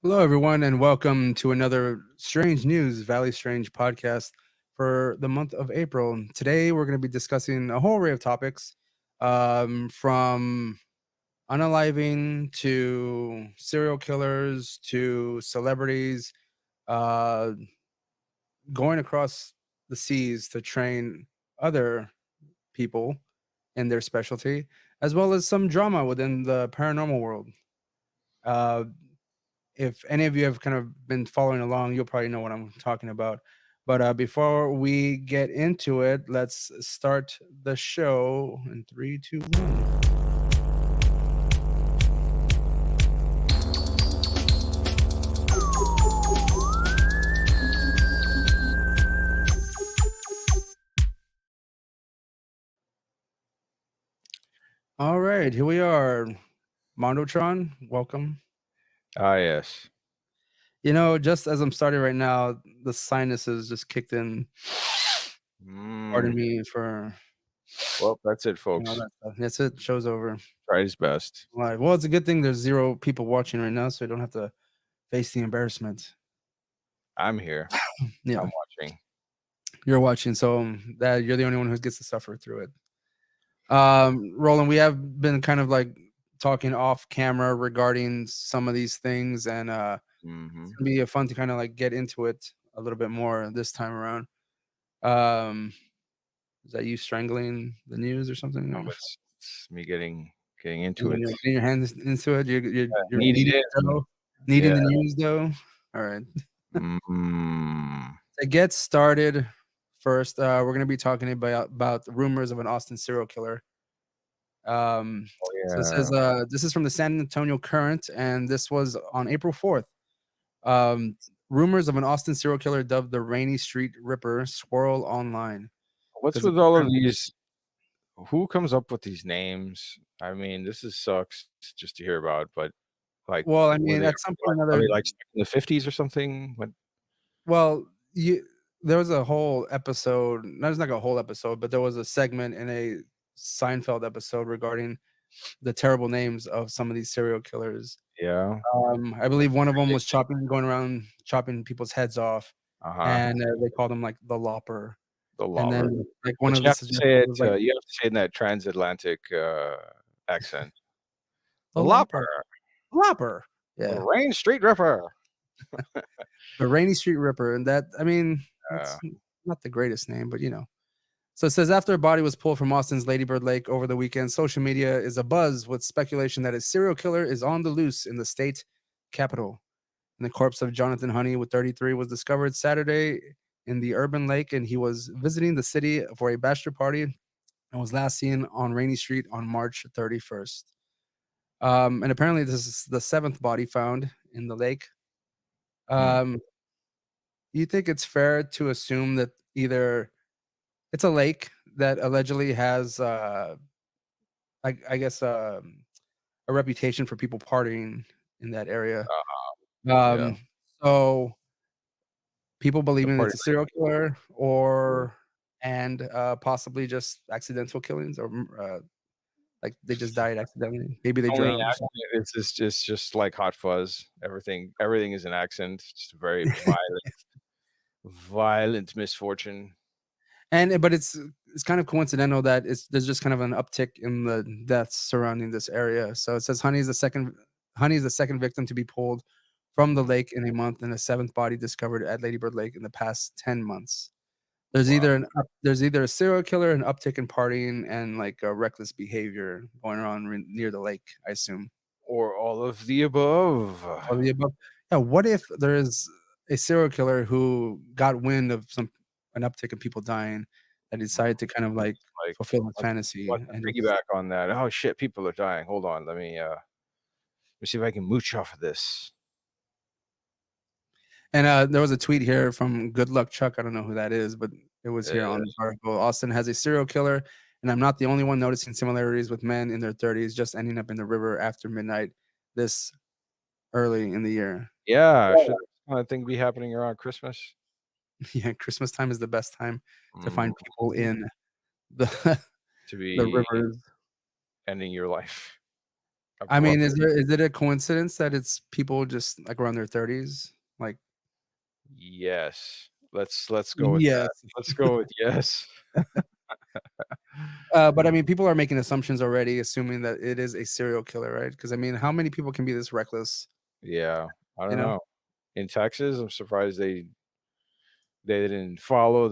Hello, everyone, and welcome to another Strange News Valley Strange podcast for the month of April. Today, we're going to be discussing a whole array of topics from unaliving to serial killers to celebrities, uh, going across the seas to train other people in their specialty, as well as some drama within the paranormal world. Uh, if any of you have kind of been following along, you'll probably know what I'm talking about. But before we get into it, let's start the show in three, two, one. All right, here we are. Mondotron, welcome. Ah, yes. Just as I'm starting right now, the sinuses just kicked in. Pardon Mm. me for Well, that's it, all folks. that stuff. That's it. Show's over. Tried his best. Live. Well, it's a good thing there's zero people watching right now, so I don't have to face the embarrassment. I'm here. Yeah. I'm watching. You're watching, so that you're the only one who gets to suffer through it. Roland, we have been kind of like talking off camera regarding some of these things, and it's Mm-hmm. gonna be fun to kind of like get into it a little bit more this time around. Um, is that you strangling the news or something? It's me getting into And it. you're getting your hands into it. You're Needing kneading it. the dough, kneading Yeah. the news dough. All right. Mm. To get started, first, we're gonna be talking about rumors of an Austin serial killer. Oh So it says yeah. this is from the San Antonio Current, and this was on April 4th. Um, rumors of an Austin serial killer dubbed the Rainy Street Ripper swirl online What's because with all of these? Who comes up with these names? I mean, this is sucks just to hear about. But like, well, I were mean, they at some point or are another, they like stuck in the 50s or something? What? well, you there was a whole episode. There's not like a whole episode, but there was a segment in a Seinfeld episode regarding the terrible names of some of these serial killers. Yeah. I believe one of them was going around chopping people's heads off, Uh huh. and they called him like the Lopper. The And lobber. then like one But of the suggestions was like you have to say it in that transatlantic accent. the The Lopper, Lopper, Lopper, the yeah, Rain Street Ripper. the Rainy Street Ripper, and that I mean Uh, that's not the greatest name, but So it says after a body was pulled from Austin's Ladybird Lake over the weekend, social media is abuzz with speculation that a serial killer is on the loose in the state capital. And the corpse of Jonathan Honey, with 33, was discovered Saturday in the urban lake, and he was visiting the city for a bachelor party and was last seen on Rainy Street on March 31st. And apparently, this is the seventh body found in the lake. hmm. Um, you think it's fair to assume that either it's a lake that allegedly has, I guess, a reputation for people partying in that area. Yeah, Um, so people the believing party it's a serial killer lady. or and possibly just accidental killings or like they just died accidentally. Maybe they Only an drowned or something. accent. It's just like Hot Fuzz. Everything is an accent. Just a very violent misfortune. And but it's kind of coincidental that there's just kind of an uptick in the deaths surrounding this area. So it says Honey is the second victim to be pulled from the Mhm. lake in a month, and a seventh body discovered at Ladybird Lake in the past 10 months. Wow. There's either a serial killer, an uptick in partying, and like reckless behavior going on near the lake. I assume, Or all of the above. or the above. Yeah. What if there is a serial killer who got wind of an uptick in people dying, and decided to kind of like Like, fulfill his let's, fantasy let's and just piggyback on that. Oh shit, people are dying. Hold on, let me see if I can mooch off of this. and there was a tweet here from Good Luck Chuck. I don't know who that is, but it was here on this article. Austin has a serial killer, and I'm not the only one noticing similarities with men in their 30s just ending up in the river after midnight this early in the year. Yeah, should this kind of thing be happening around Christmas? Yeah, Christmas time is the best time to Mhm. find people in the To the be rivers. ending your life. I've I mean, roughly is it a coincidence that it's people just like around their 30s? Like, yes. Let's go with that. yes. Let's go with yes. But I mean, people are making assumptions already, assuming that it is a serial killer, right? Because I mean, how many people can be this reckless? Yeah, I You don't know? know. In Texas, I'm surprised they didn't follow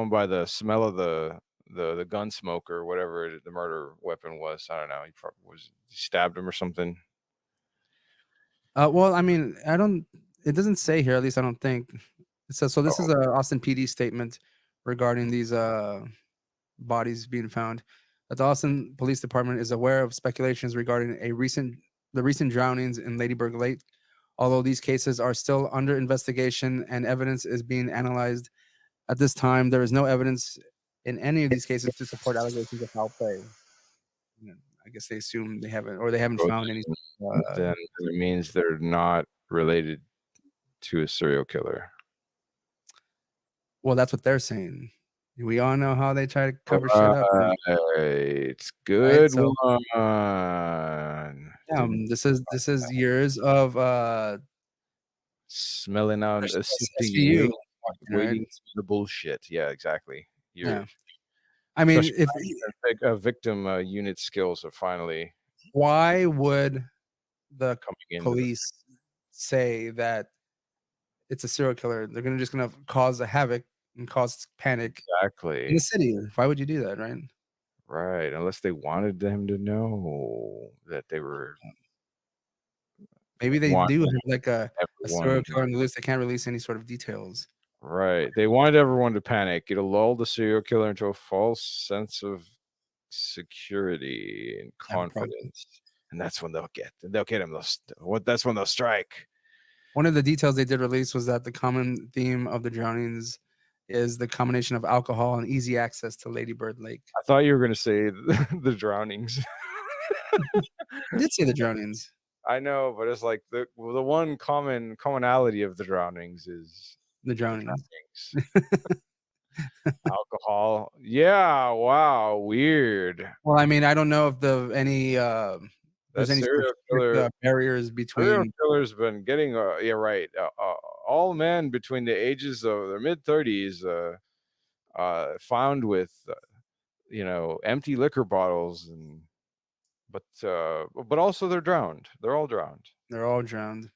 him by the smell of the gun smoke or whatever the murder weapon was. I don't know. He probably he stabbed him or something. Well, I mean, I don't. It doesn't say here. At least I don't think. It says so. This is Oh, a Austin PD statement regarding these bodies being found. That the Austin Police Department is aware of speculations regarding the recent drownings in Ladybird Lake. Although these cases are still under investigation and evidence is being analyzed at this time, there is no evidence in any of these cases to support allegations of foul play. You know, I guess they assume they haven't so found any. then it means they're not related to a serial killer. Well, that's what they're saying. We all know how they try to cover shit up, man, Right. right? Good So, one. yeah, Didn't this is years of smelling out, sifting SVU, right? waiting through the bullshit. Yeah, exactly. You're Yeah. I mean, especially if victim unit skills are finally why would the coming into the police say that it's a serial killer? They're just gonna cause a havoc and cause panic in the exactly. city. Why would you do that, right? Right, unless they wanted them to know that they were Maybe they want do have like a serial everyone killer on the list. They can't release any sort of details. right. They wanted everyone to panic. It'll lull the serial killer into a false sense of security and Yeah, probably. confidence, and they'll get him. That's when they'll strike. One of the details they did release was that the common theme of the drownings is the combination of alcohol and easy access to Lady Bird Lake. I thought you were gonna say the drownings. I did say the drownings. I know, but it's like the one commonality of the drownings is The the drownings. drownings. Alcohol. Yeah, wow, weird. Well, I mean, I don't know if That there's any sort of serial strict, killer barriers serial between killer's been getting, yeah, right, all men between the ages of their mid-30s, found with, empty liquor bottles but also they're drowned. They're all drowned. they're all drowned.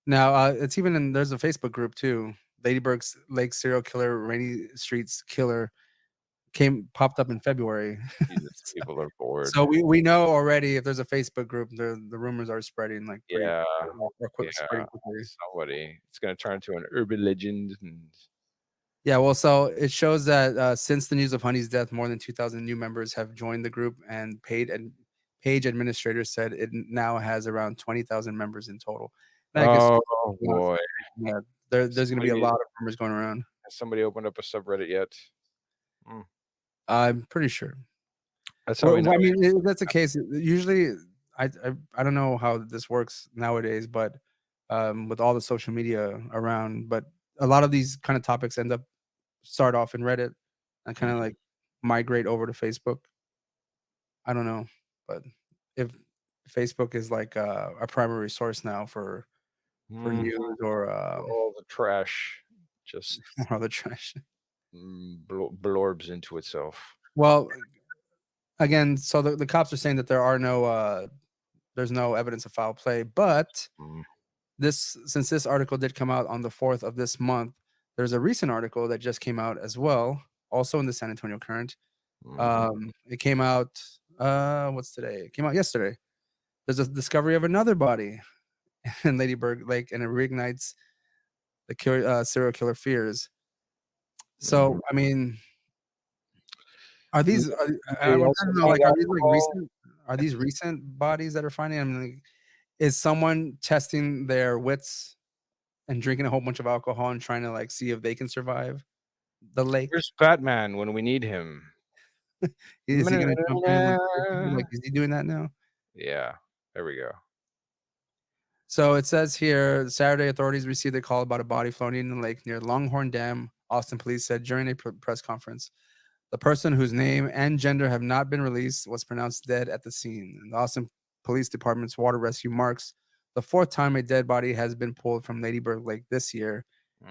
Now, it's even there's a Facebook group too. Ladyburg's Lake serial killer, Rainy Streets killer popped up in February. Jesus, people are bored. So we know already if there's a Facebook group, the rumors are spreading like pretty Yeah, or yeah, spreading quickly. somebody. It's gonna turn into an urban legend and Yeah, well, so it shows that since the news of Honey's death, more than 2,000 new members have joined the group, and page administrators said it now has around 20,000 members in total. And I guess oh, yeah, boy. yeah, there's going to be a Somebody lot of rumors going around. has somebody opened up a subreddit yet? Mm, I'm pretty sure. that's how we know. I mean, if that's the case, usually I don't know how this works nowadays, but with all the social media around, but a lot of these kind of topics start off in Reddit and kind of Mhm, like migrate over to Facebook. I don't know, but if Facebook is like a primary source now for mhm. news or All the trash just, or other trash. blorbs into itself. Well, again, so the cops are saying that there's no evidence of foul play, but Mm, this since this article did come out on the 4th of this month, there's a recent article that just came out as well, also in the San Antonio Current. mhm. It came out what's today? It came out yesterday. There's a discovery of another body in Ladybird Lake, and it reignites the serial killer fears. So, Mhm. I mean, Yeah, I'm they trying also to know, find like, alcohol. are these recent bodies that are finding? I mean, like, is someone testing their wits and drinking a whole bunch of alcohol and trying to like see if they can survive the lake? Where's Batman when we need him? Is he gonna jump in and save people? Like, is he doing that now? Yeah, there we go. So it says here, Saturday authorities received a call about a body floating in the lake near Longhorn Dam. Austin police said during a press conference. The person whose name and gender have not been released was pronounced dead at the scene. And the Austin Police Department's water rescue marks the fourth time a dead body has been pulled from Lady Bird Lake this year,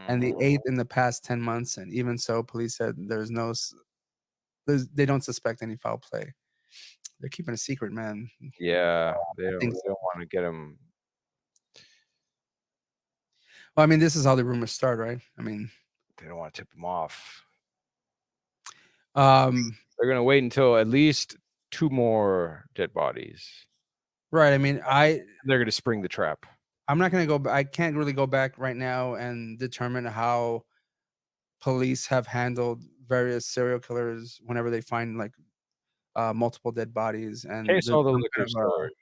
and the Mhm. eighth in the past 10 months. And even so, police said they don't suspect any foul play. They're keeping a secret, man. Yeah, I think they don't want to get him. Well, I mean, this is how the rumors start, right? I mean, They don't want to tip him off. um, They're gonna wait until at least 2 more dead bodies. right. I mean, They're gonna spring the trap. I'm not gonna go. I can't really go back right now and determine how police have handled various serial killers whenever they find like multiple dead bodies, and Case there's all the some liquor kind of stores.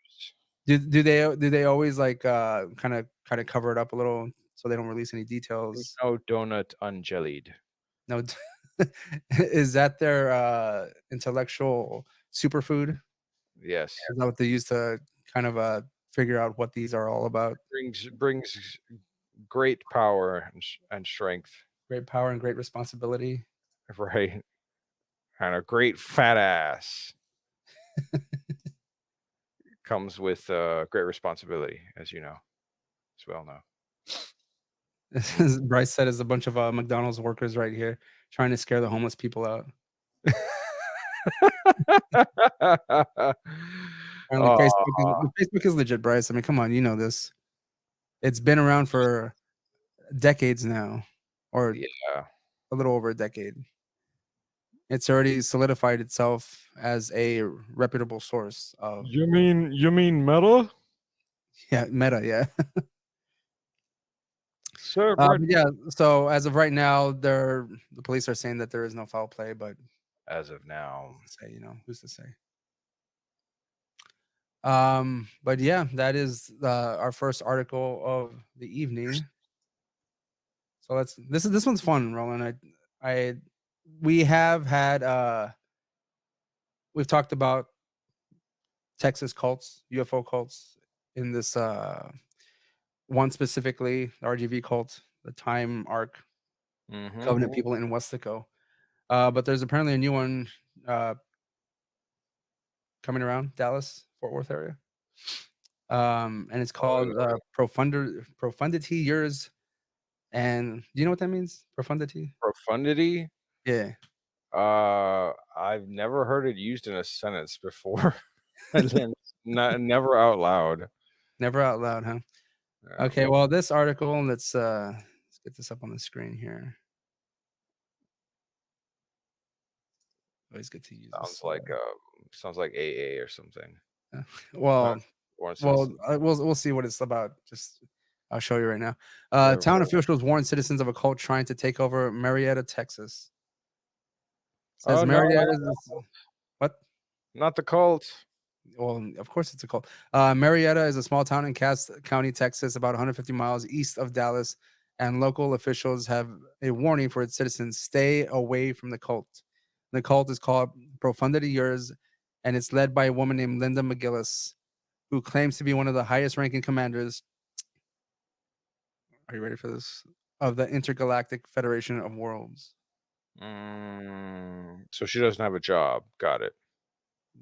do they always like kind of cover it up a little so they don't release any There's details? no donut unjellied. No, is that their intellectual superfood? Yes. Is that what they use to kind of figure out what these are all about? Brings great power and strength. Great power and great responsibility. Right. And a great fat ass comes with great responsibility, as you know, as well know. Bryce said is a bunch of McDonald's workers right here trying to scare the homeless people out. Apparently, Aw, Facebook is legit, Bryce. I mean, come on, you know this. It's been around for decades now, or yeah. a little over a decade. It's already solidified itself as a reputable source of You mean Meta? Meta, yeah. Sir, Brett. But yeah, so as of right now, the police are saying that there is no foul play, but As of now. who's to say, who's to say? But yeah, that is our first article of the evening. So this one's fun, Roland. I we have had we've talked about Texas cults, UFO cults in this one specifically, the RGV cult, the Time Arc Mhm. Covenant people in Westico. But there's apparently a new one uh coming around Dallas, Fort Worth area. And it's called Profundity Yours. And do you know what that means? Profundity? Profundity? Yeah. I've never heard it used in a sentence before. And then never out loud. Never out loud, huh? Yeah. Okay, well, this article, let's get this up on the screen here. Always good to use Sounds this. like sounds like AA or something. Uh, Uh, well, or well, citizen. we'll see what it's about. Just I'll show you right now. Whatever. Town officials warn citizens of a cult trying to take over Marietta, Texas. Says Oh no, Marietta is what? not the cult. Well, of course it's a cult. Marietta is a small town in Cass County, Texas, about 150 miles east of Dallas, and local officials have a warning for its citizens: stay away from the cult. The cult is called Profundity Yours, and it's led by a woman named Linda McGillis, who claims to be one of the highest-ranking commanders. Are you ready for this? Of the Intergalactic Federation of Worlds. So she doesn't have a job. Got it.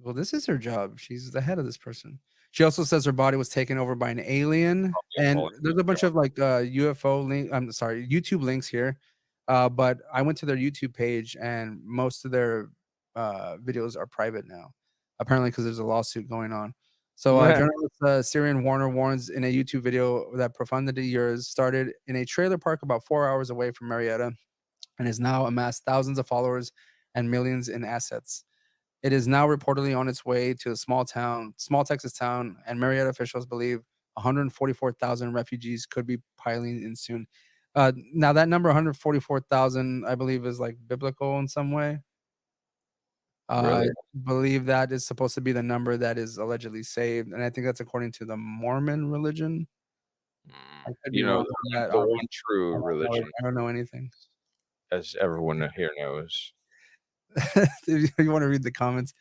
Well, this is her job. She's the head of this person. She also says her body was taken over by an alien, Yeah, and falling there's a bunch job. of like UFO link. I'm sorry, YouTube links here. But I went to their YouTube page, and most of their videos are private now, apparently because there's a lawsuit going on. So, journalist Syrian Warner warns in a YouTube video that Profundity Yours started in a trailer park about 4 hours away from Marietta, and has now amassed thousands of followers and millions in assets. It is now reportedly on its way to a small Texas town, and Marietta officials believe 144,000 refugees could be piling in soon. Now that number 144,000, I believe, is like biblical in some way. I Really? believe that is supposed to be the number that is allegedly saved, and I think that's according to the Mormon religion. I could be You know, wrong on that. the one true religion, I don't know anything. as everyone here knows. If you want to read the comments,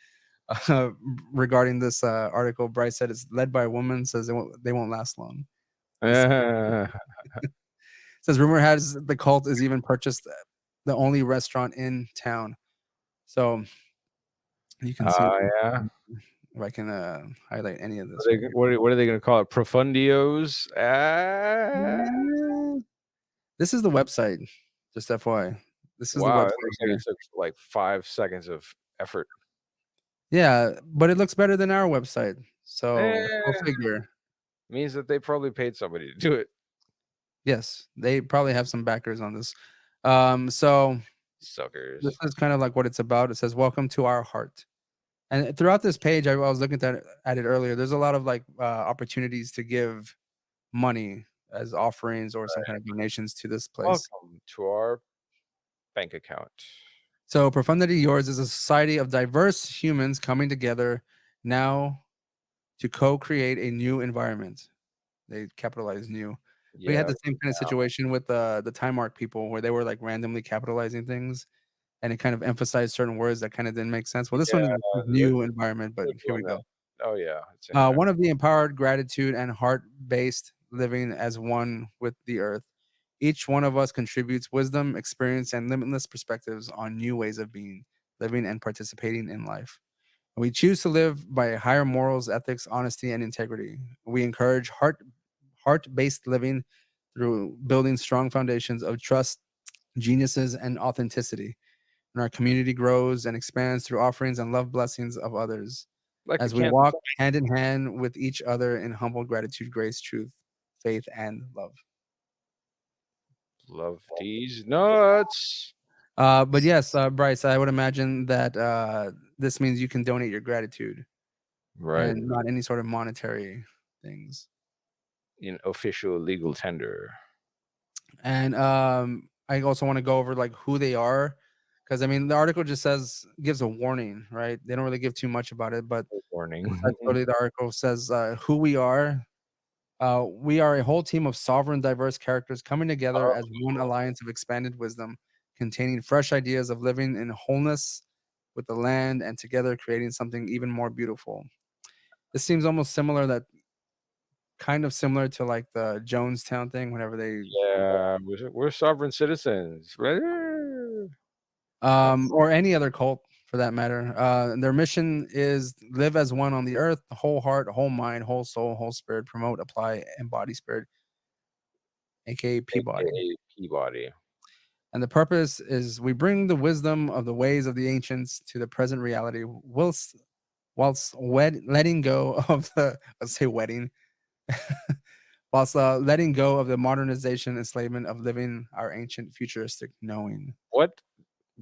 uh, regarding this article, Bryce said it's led by a woman. Says they won't last long. Says rumor has the cult is even purchased the only restaurant in town. So you can see Yeah. if I can highlight any of What this are right they, here. what are they going to call it? Profundios? Yeah. This is the website. Just FYI. This is the Wow, website it looks like here. it took like 5 seconds of effort. Yeah, but it looks better than our website. So go Eh, figure. means that they probably paid somebody to do it. Yes, they probably have some backers on this. So this Suckers. is kind of like what it's about. It says, "Welcome to our heart." And throughout this page, I was looking at it earlier. There's a lot of like opportunities to give money as offerings or some kind of donations to this place. Welcome to our bank account. So, Profundity Yours is a society of diverse humans coming together now to co-create a new environment. They capitalize new. We had Yeah. the same kind of situation with the Time Arc people where they were like randomly capitalizing things and it kind of emphasized certain words that kind of didn't make sense. Well, this Yeah. one is They're, new environment, but they're here doing we that. go. Oh, yeah. It's in there. One of the empowered gratitude and heart-based living as one with the earth. Each one of us contributes wisdom, experience, and limitless perspectives on new ways of being, living, and participating in life. We choose to live by higher morals, ethics, honesty, and integrity. We encourage heart-based living through building strong foundations of trust, geniuses, and authenticity. And our community grows and expands through offerings and love blessings of others Like a as we can walk hand in hand with each other in humble gratitude, grace, truth, faith, and love. love these nuts. But yes, Bryce, I would imagine that this means you can donate your gratitude Right. and not any sort of monetary things. In official legal tender. And I also want to go over like who they are, because I mean the article just says gives a warning, right? They don't really give too much about it, but Warning. besides literally the article says who we are. We are a whole team of sovereign, diverse characters coming together as one alliance of expanded wisdom, containing fresh ideas of living in wholeness with the land and together creating something even more beautiful. This seems almost similar that kind of similar to like the Jonestown thing whenever they Yeah, we're sovereign citizens. Right? or any other cult for that matter. Their mission is live as one on the earth, whole heart, whole mind, whole soul, whole spirit, promote, apply, embody spirit, aka Peabody. AKA Peabody. And the purpose is we bring the wisdom of the ways of the ancients to the present reality, whilst letting go of the let's say wedding, whilst letting go of the modernization enslavement of living our ancient futuristic knowing. What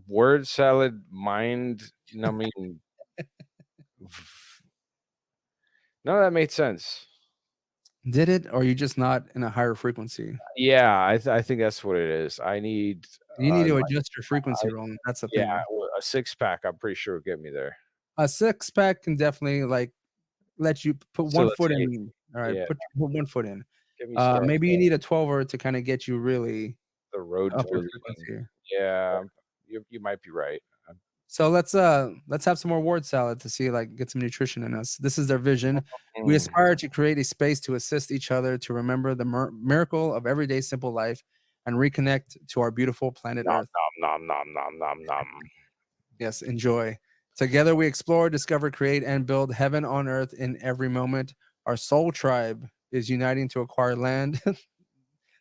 word salad mind numbing? No, that made sense. Did it, or are you just not in a higher frequency? Yeah, I think that's what it is. I need, You need to like, adjust your frequency, I Roland. That's the yeah, thing. a 6 pack. I'm pretty sure will get me there. A six pack can definitely like let you put one foot Facilitate. in. All right, Yeah, put one foot in. get me started. Maybe you need a 12er to kind of get you really The road up to in believing. frequency. Yeah, you might be right. So let's have some more word salad to see like get some nutrition in us. This is their vision. We Mm. aspire to create a space to assist each other to remember the miracle of everyday simple life and reconnect to our beautiful planet Nom Earth. nom nom nom nom nom. Yes, enjoy. Together we explore, discover, create, and build heaven on earth in every moment. Our soul tribe is uniting to acquire land.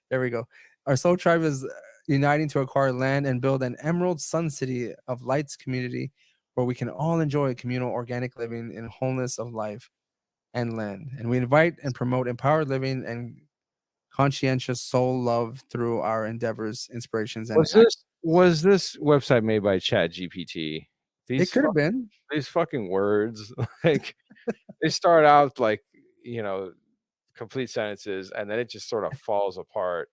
There we go. Our soul tribe is uniting to acquire land and build an emerald sun city of lights community where we can all enjoy communal organic living in wholeness of life and land. And we invite and promote empowered living and conscientious soul love through our endeavors, inspirations, and Was this website made by Chat GPT? it could have been. These fucking words, like they start out like, you know, complete sentences, and then it just sort of falls apart.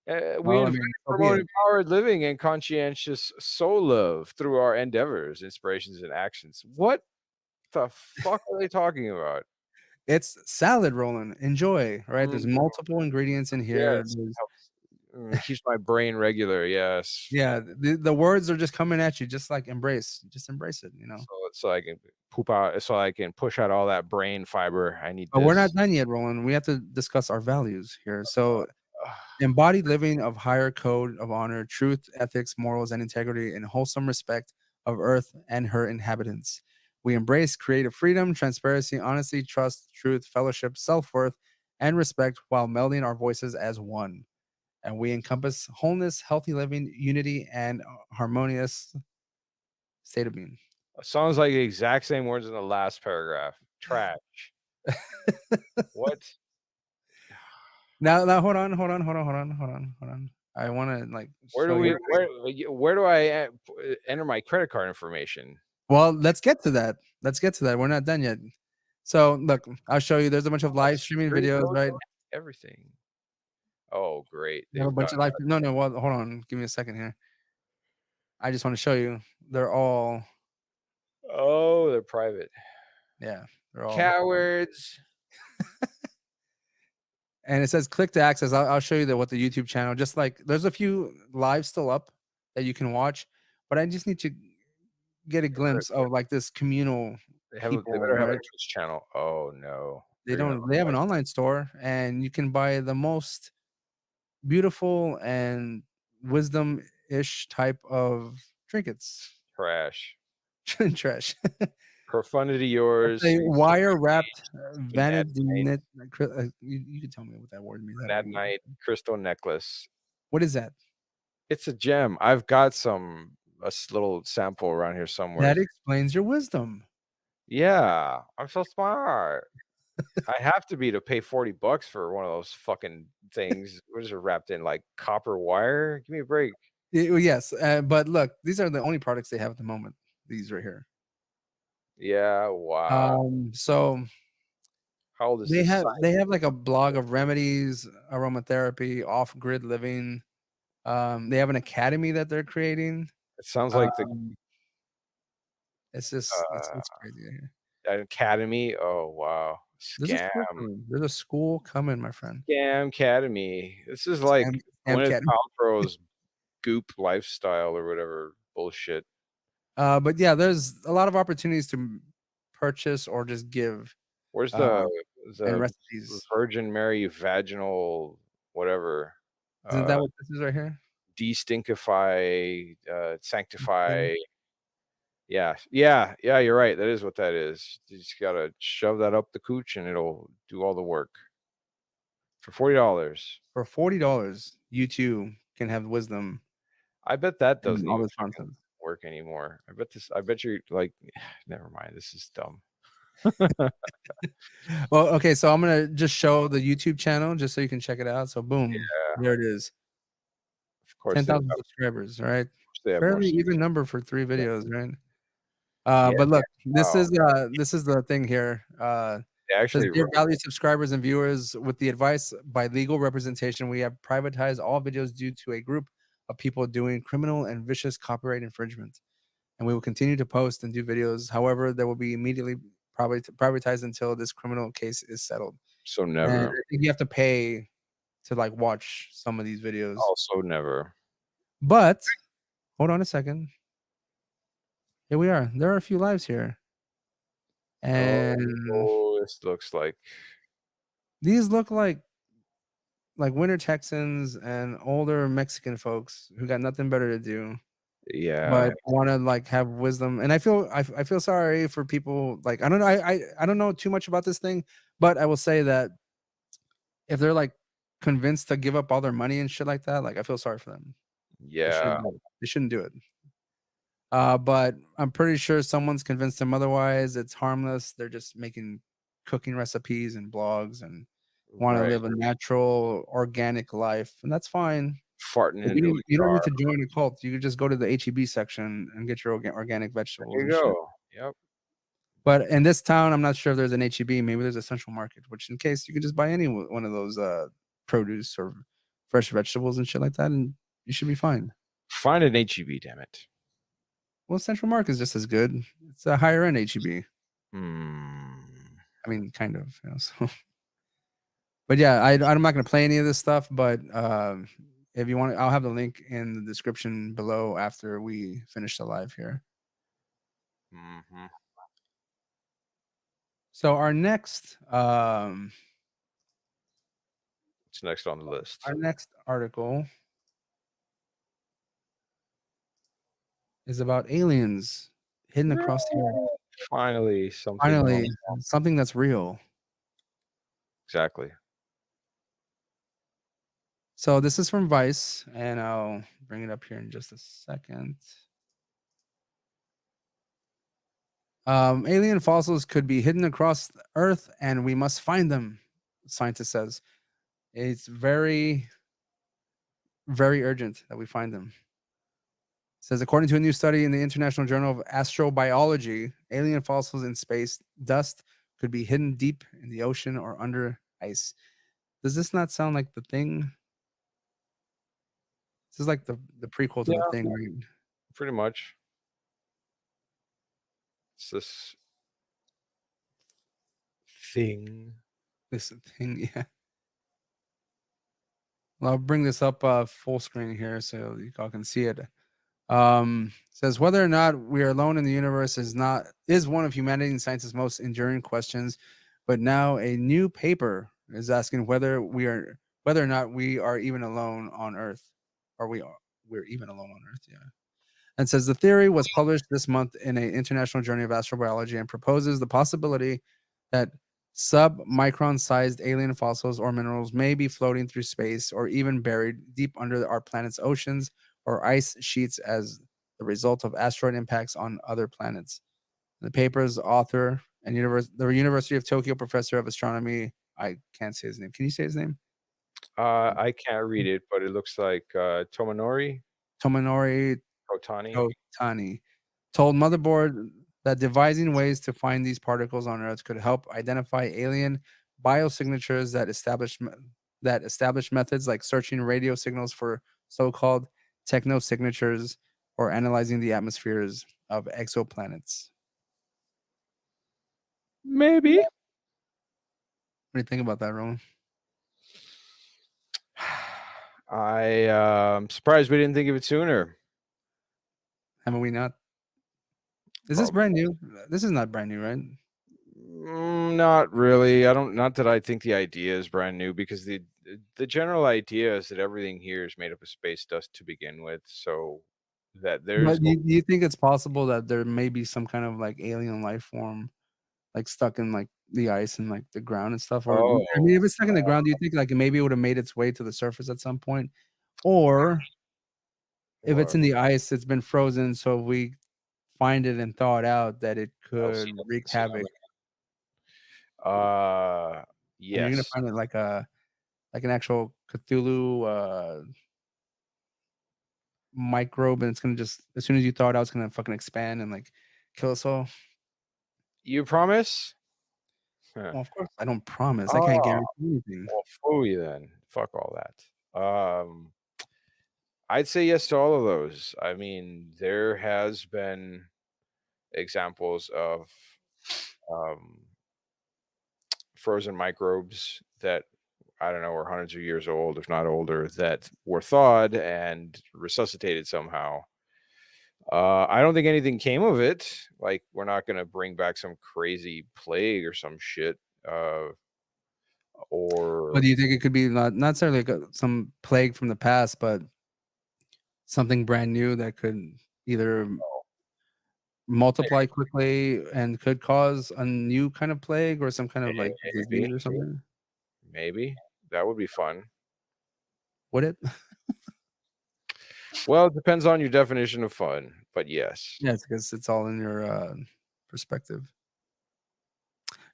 We Well, I invite mean, so be promote it. empowered living and conscientious soul love through our endeavors, inspirations, and actions. What the fuck are they talking about? It's salad rolling. Enjoy, right? There's Mm, multiple ingredients in here. yes, There's helps, keeps my brain regular. Yes, yeah, the words are just coming at you, just like just embrace it, you know. so I can poop out, so I can push out all that brain fiber. I need But we're not this. done yet, Roland. We have to discuss our values here. So embodied living of higher code of honor, truth, ethics, morals, and integrity in wholesome respect of Earth and her inhabitants. We embrace creative freedom, transparency, honesty, trust, truth, fellowship, self worth, and respect while melding our voices as one. And we encompass wholeness, healthy living, unity, and harmonious state of being. Sounds like the exact same words in the last paragraph. Trash. What? Now, hold on. I want to like Where show do you. we where do I enter my credit card information? Well, let's get to that. Let's get to that. We're not done yet. So, look, I'll show you. There's a bunch of Oh, live streaming security videos, code, right? everything. Oh, great. We have a They've got bunch of live. No, no. Well, hold on. Give me a second here. I just want to show you. They're all, Oh, they're private. yeah, they're all. Cowards. And it says click to access. I'll show you what the YouTube channel. Just like there's a few live still up that you can watch, but I just need to get a glimpse of like this communal They people, better have a right? Twitch channel. Oh no. They They're gonna don't. They have an online store, and you can buy the most beautiful and wisdom-ish type of trinkets. trash. Trash. Profundity It's yours. a wire-wrapped Nat vanity night, knit. You can tell me what that word means. I don't Nat know. night crystal necklace. What is that? It's a gem. I've got some little sample around here somewhere. That explains your wisdom. Yeah, I'm so smart. I have to be to pay $40 for one of those fucking things. What is it wrapped in like copper wire? Give me a break. Well, yes, but look, these are the only products they have at the moment. These right here. Yeah, wow. So How old is this site? they have like a blog of remedies, aromatherapy, off-grid living. They have an academy that they're creating. It sounds like the Um, it's just it's crazy here. academy. Oh wow. There's a Scam. school coming. There's a school coming, my friend. Scam academy. This is like Scam Gwyneth academy. Paltrow's goop lifestyle or whatever bullshit. But yeah, there's a lot of opportunities to purchase or just give Where's um, and the recipes. Virgin Mary vaginal whatever? Isn't that Uh what this is right here? Destinkify, Okay. sanctify. Yeah, yeah, yeah, you're right. That is what that is. You just gotta shove that up the cooch and it'll do all the work for $40. For $40, you too can have wisdom I bet that and doesn't all even this fucking nonsense. work anymore. I bet you're like, never mind. This is dumb. Well, okay, so I'm gonna just show the YouTube channel just so you can check it out. So boom, Yeah, there it is. of course 10,000 subscribers, right? they have more. Fairly even number for 3 videos, right? Yeah, But look, wow. this is the thing here. They Says, actually "Dear wrote valued subscribers and viewers, with the advice by legal representation, we have privatized all videos due to a group of people doing criminal and vicious copyright infringement. And we will continue to post and do videos. However, they will be immediately probably privatized until this criminal case is settled. so And never. I think you have to pay to like watch some of these videos. Also never. But hold on a second. Here we are. There are a few lives here. And Oh, this looks like these look like winter Texans and older Mexican folks who got nothing better to do, yeah, but wanna, like, have wisdom, and I feel sorry for people, like, I don't know, I don't know too much about this thing, but I will say that if they're, like, convinced to give up all their money and shit like that, like, I feel sorry for them. yeah. They shouldn't do it. But I'm pretty sure someone's convinced them otherwise, it's harmless, they're just making cooking recipes and blogs and wanna Right. live a natural, organic life, and that's fine. Farting But into a you don't jar. need to join a cult. You could just go to the HEB section and get your organic vegetables There you and shit. go. Yep. But in this town, I'm not sure if there's an HEB. Maybe there's a Central Market, which in case you can just buy any one of those produce or fresh vegetables and shit like that, and you should be fine. Find an HEB, damn it. Well, Central Market is just as good. It's a higher end HEB. Hmm. I mean, kind of. You know, so. But yeah, I'm not gonna play any of this stuff. But if you want, I'll have the link in the description below after we finish the live here. Mhm. So What's next on the list? our next article is about aliens hidden across the earth. No. Finally, something Finally, normal. something that's real. Exactly. So this is from Vice, and I'll bring it up here in just a second. Alien fossils could be hidden across the Earth, and we must find them. Scientist says it's very, very urgent that we find them. Says according to a new study in the International Journal of Astrobiology, alien fossils in space dust could be hidden deep in the ocean or under ice. Does this not sound like The Thing? This is like the prequel to The Yeah, Thing, right? pretty much. It's this thing. This thing, yeah. Well, I'll bring this up full screen here so you all can see it. Says whether or not we are alone in the universe is one of humanity and science's most enduring questions, but now a new paper is asking whether or not we are even alone on Earth, or we're even alone on Earth. Yeah, and says the theory was published this month in an international journal of astrobiology and proposes the possibility that sub-micron sized alien fossils or minerals may be floating through space or even buried deep under our planet's oceans or ice sheets as the result of asteroid impacts on other planets. The paper's author and the University of Tokyo professor of astronomy, I can't say his name. Can you say his name? I can't read it, but it looks like Tomonori Tomonori Otani. Kotani told Motherboard that devising ways to find these particles on Earth could help identify alien biosignatures that establish methods like searching radio signals for so-called technosignatures or analyzing the atmospheres of exoplanets. Maybe. What do you think about that, Roman? I'm surprised we didn't think of it sooner. Haven't we not? Is this Probably. brand new? This is not brand new, right? Not really. I don't. Not that I think the idea is brand new, because the general idea is that everything here is made up of space dust to begin with. So that there's But do you think it's possible that there may be some kind of like alien life form like stuck in like the ice and like the ground and stuff? Or I mean, oh if it's stuck in the ground, do you think like maybe it would have made its way to the surface at some point? Or if it's what? in the ice, it's been frozen, so if we find it and thaw it out, that it Oh, could see, that's wreak see havoc. And you're gonna yes. find it like an actual Cthulhu microbe, and it's gonna just as soon as you thaw it out, it's gonna fucking expand and like kill us all. You promise? Huh. Well, of course, I don't promise. I can't Oh, guarantee anything. well, phooey then. Fuck all that. I'd say yes to all of those. I mean, there has been examples of um, frozen microbes that I don't know are hundreds of years old, if not older, that were thawed and resuscitated somehow. I don't think anything came of it. Like, we're not gonna bring back some crazy plague or some shit, But or do you think it could be not necessarily like some plague from the past, but something brand new that could either multiply quickly and could cause a new kind of plague or some kind of like maybe, disease or something? maybe that would be fun. Would it? Well, it depends on your definition of fun, but yes. Yes, because it's all in your perspective.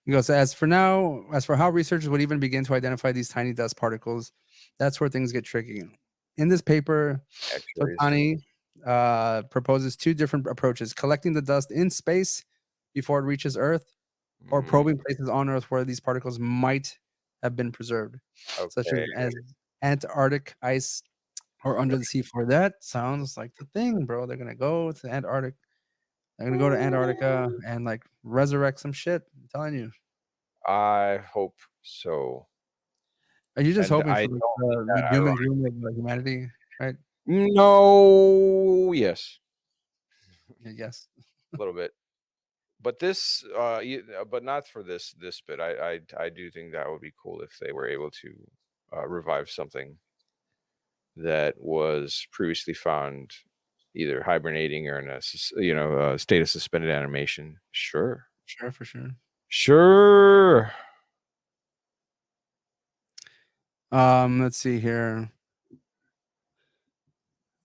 He goes, as for how researchers would even begin to identify these tiny dust particles, that's where things get tricky. In this paper, X-rays. Totani proposes two different approaches: collecting the dust in space before it reaches Earth, or Mm, probing places on Earth where these particles might have been preserved, such okay. as Antarctic ice or under the sea. For that sounds like the thing, bro. They're gonna go to Antarctic. They're gonna go to Antarctica and like resurrect some shit. I'm telling you. I hope so. Are you just And hoping I for don't like mean the that doom and gloom of humanity, right? No, yes, Yes. a little bit. But this, but not for this bit. I do think that would be cool if they were able to revive something that was previously found either hibernating or in a state of suspended animation. Sure, Sure, for sure. sure. Let's see here.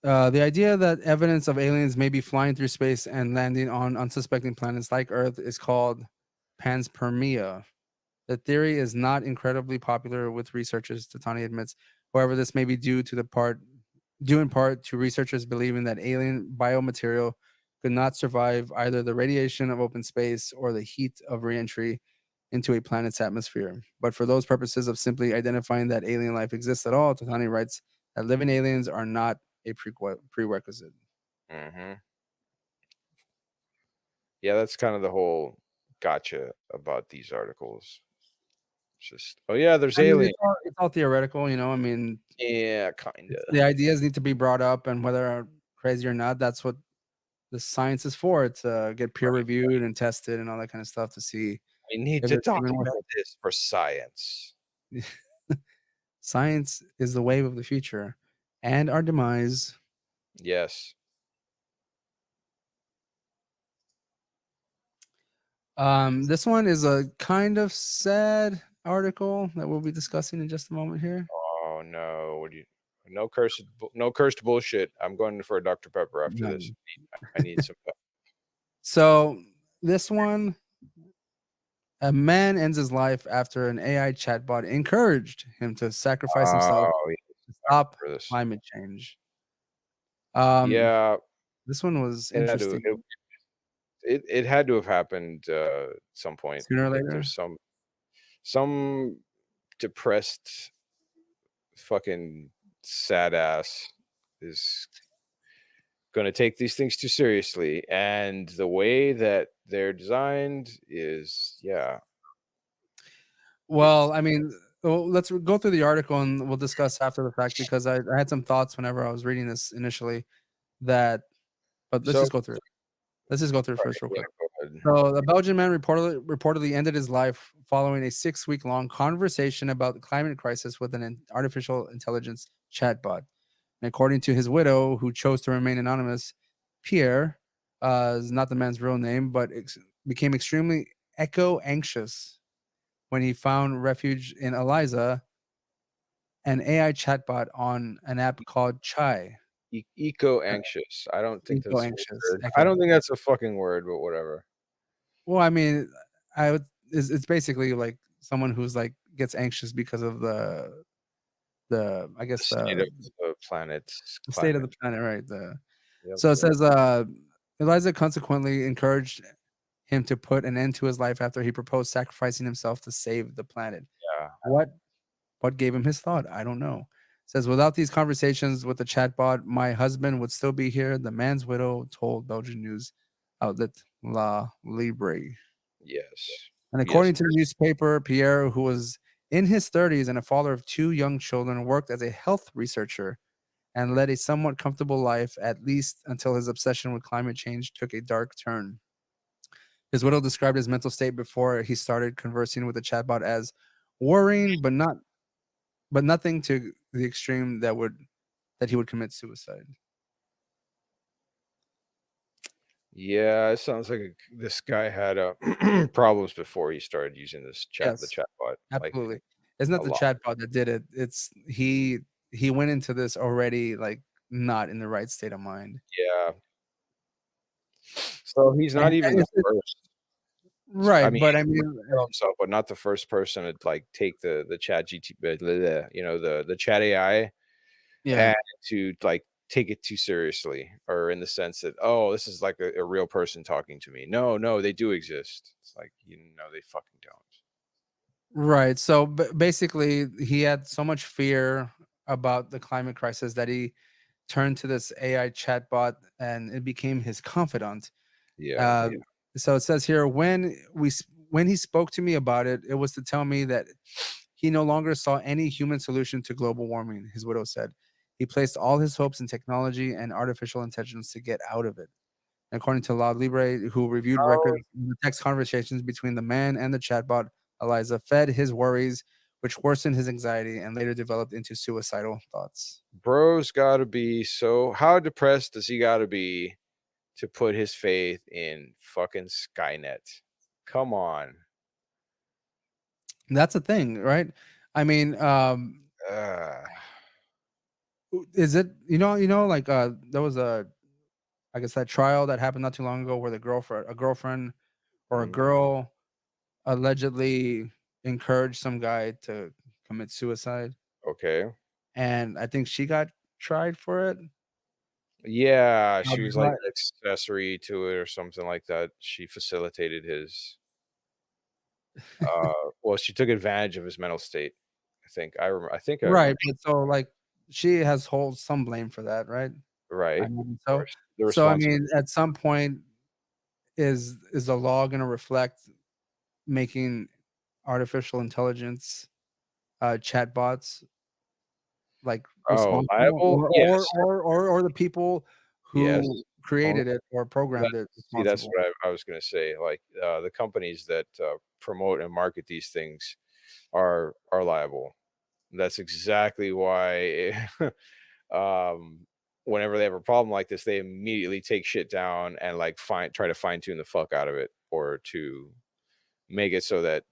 The idea that evidence of aliens may be flying through space and landing on unsuspecting planets like Earth is called panspermia. The theory is not incredibly popular with researchers, Tatani admits. However, this may be due in part to researchers believing that alien biomaterial could not survive either the radiation of open space or the heat of reentry into a planet's atmosphere. But for those purposes of simply identifying that alien life exists at all, Tatani writes that living aliens are not a prerequisite. Hmm. Yeah, that's kind of the whole gotcha about these articles. It's just, oh yeah, there's I mean, aliens. it's all theoretical, you know. I mean, Yeah, kinda. the ideas need to be brought up, and whether crazy or not, that's what the science is for, to get peer Right. reviewed and tested and all that kind of stuff to see We need if to it's even worth document this for science. it. Science is the wave of the future and our demise. Yes. This one is a kind of sad article that we'll be discussing in just a moment here. Oh no. What do you? No cursed bullshit. I'm going for a Dr. Pepper after this. None. I need some. So this one, a man ends his life after an AI chatbot encouraged him to sacrifice himself Oh, yeah, to I stop remember this. climate change. Um, Yeah, this one was it had to. interesting. It had to have happened at some point Sooner or that later. there's some depressed fucking sad ass is going to take these things too seriously, and the way that they're designed is, yeah, Well, it's I mean, well, let's go through the article and we'll discuss after the fact because I had some thoughts whenever I was reading this initially that, but let's so. just go through it. Let's just go through it Right, first, real yeah, quick. go ahead. So, the Belgian man reportedly ended his life following a 6-week long conversation about the climate crisis with an artificial intelligence chatbot. And according to his widow, who chose to remain anonymous, Pierre is not the man's real name, but became extremely echo anxious when he found refuge in Eliza, an AI chatbot on an app called Chai. Eco Uh, anxious. I don't think Eco that's a anxious. word. I Echo. don't think that's a fucking word, but whatever. Well, I mean, I would. It's basically like someone who's like gets anxious because of the I The guess state of the planet's the state of climate. the planet, right? Yep. So it says Eliza consequently encouraged him to put an end to his life after he proposed sacrificing himself to save the planet. Yeah. What What gave him his thought? I don't know. Says without these conversations with the chatbot, my husband would still be here. The man's widow told Belgian news outlet La Libre. Yes. And Yes. according to the newspaper, Pierre, who was in his 30s and a father of 2 young children, worked as a health researcher and led a somewhat comfortable life, at least until his obsession with climate change took a dark turn. His widow described his mental state before he started conversing with the chatbot as worrying, but nothing to the extreme that he would commit suicide. Yeah, it sounds like this guy had problems before he started using the Yes, chatbot, like absolutely. It's not a the lot. chatbot that did it. It's he went into this already like not in the right state of mind. Yeah. So he's not even And the it's first. I right, mean, but I he mean, might kill himself, but not the first person to like take the chat GT, the chat AI, yeah. and to like take it too seriously, or in the sense that, oh, this is like a real person talking to me. No, no, they do exist. It's like, they fucking don't. Right. So basically, he had so much fear about the climate crisis that he turned to this AI chatbot and it became his confidant. Yeah. Uh, so it says here when he spoke to me about it, it was to tell me that he no longer saw any human solution to global warming. His widow said he placed all his hopes in technology and artificial intelligence to get out of it. According to La Libre, who reviewed Oh, records, the text conversations between the man and the chatbot, Eliza fed his worries which worsened his anxiety and later developed into suicidal thoughts. Bro's got to be so. How depressed does he got to be to put his faith in fucking Skynet? Come on. That's a thing, right? I mean, Uh, is it like there was a I guess that trial that happened not too long ago where a girlfriend or a mm, girl allegedly encouraged some guy to commit suicide, okay. and I think she got tried for it. Yeah, she was like But accessory to it or something like that. She facilitated his. Well, she took advantage of his mental state. I think I remember. I think I remember. right, but so like she has holds some blame for that, right? I Right, mean, of course. The so I responsibility. mean, at some point, is the law going to reflect making artificial intelligence chatbots like Oh, responsible, liable? Yes, or the people yes. who Only created it or that. programmed it See, that's responsible? what I was going to say. Like the companies that promote and market these things are liable. That's exactly why. um, whenever they have a problem like this, they immediately take shit down and like try to fine tune the fuck out of it, or to make it so that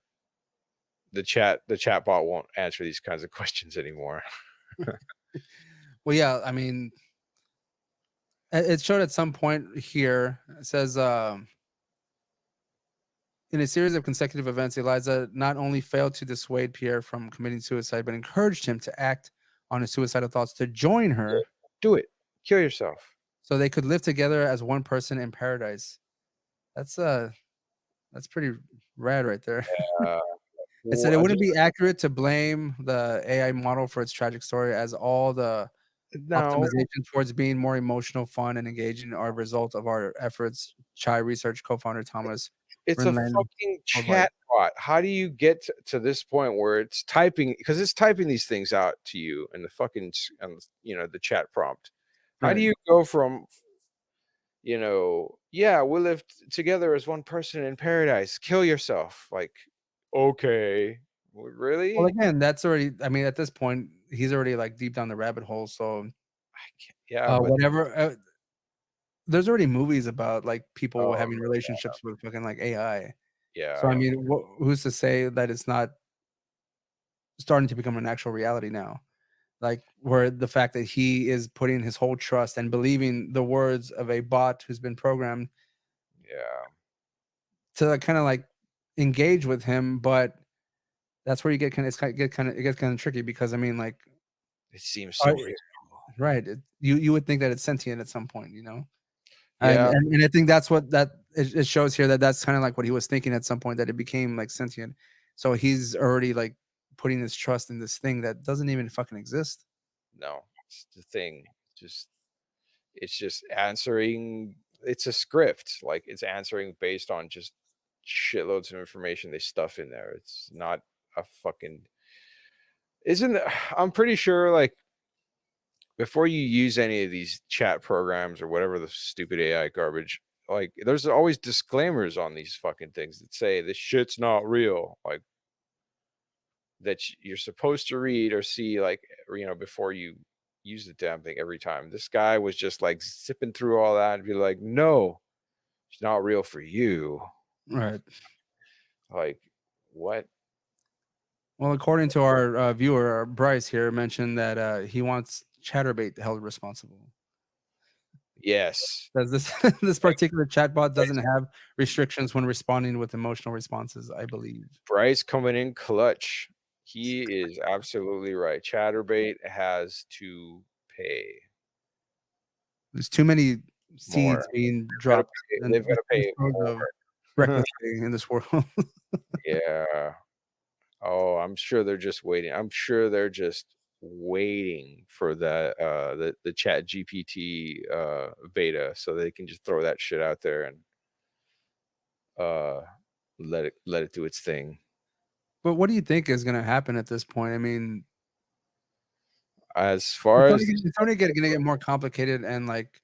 the chat bot won't answer these kinds of questions anymore. Well, yeah, I mean, it showed at some point here. It says, in a series of consecutive events, Eliza not only failed to dissuade Pierre from committing suicide, but encouraged him to act on his suicidal thoughts to join her Do it. Kill yourself. so they could live together as one person in paradise. That's that's pretty rad right there. Uh, It said it just wouldn't be accurate to blame the AI model for its tragic story, as all the no. optimization towards being more emotional, fun, and engaging are a result of our efforts. Chai Research co-founder Thomas It's a Rinland fucking worldwide. chat bot. How do you get to this point where it's typing, because it's typing these things out to you in the fucking and the chat prompt. How do Right. you go from, yeah, we'll live together as one person in paradise. Kill yourself. Like, okay, Well, really? again, that's already. I mean, at this point, he's already like deep down the rabbit hole. So, I can't, yeah, but whatever. There's already movies about like people oh having relationships with fucking like AI. So, I yeah, mean, who's to say that it's not starting to become an actual reality now? Like, where the fact that he is putting his whole trust and believing the words of a bot who's been programmed yeah. to like, kind of like engage with him, but that's where you get kind of it gets kind of tricky because I mean, like, It seems are so real. right, you would think that it's sentient at some point, you know? And Yeah, and and I think that's what it shows here that that's kinda like what he was thinking at some point, that it became, like, sentient. So he's already, like, putting his trust in this thing that doesn't even fucking exist. no, it's the thing. Just it's just answering. It's a script. Like it's answering based on just shitloads of information they stuff in there. It's not a fucking. Isn't I'm pretty sure like before you use any of these chat programs or whatever the stupid AI garbage, like there's always disclaimers on these fucking things that say this shit's not real. Like that you're supposed to read or see, like, before you use the damn thing every time. This guy was just like zipping through all that and be like, no, it's not real for you. Right. Like, what? Well, according to our, viewer, Bryce here mentioned that, he wants Chatterbait held responsible. Yes. Says this this particular chatbot doesn't Bryce, have restrictions when responding with emotional responses, I believe. Bryce coming in clutch. He is absolutely right. Chatterbait has to pay There's too many more. seeds being They've got to dropped pay, and they've got to pay disposed of more. recklessly in this world. Yeah. Oh, I'm sure they're just waiting. I'm sure they're just waiting for the Chat GPT beta so they can just throw that shit out there and uh let it do its thing. But what do you think is gonna happen at this point? I mean, As far as these it's only gonna get more complicated and like,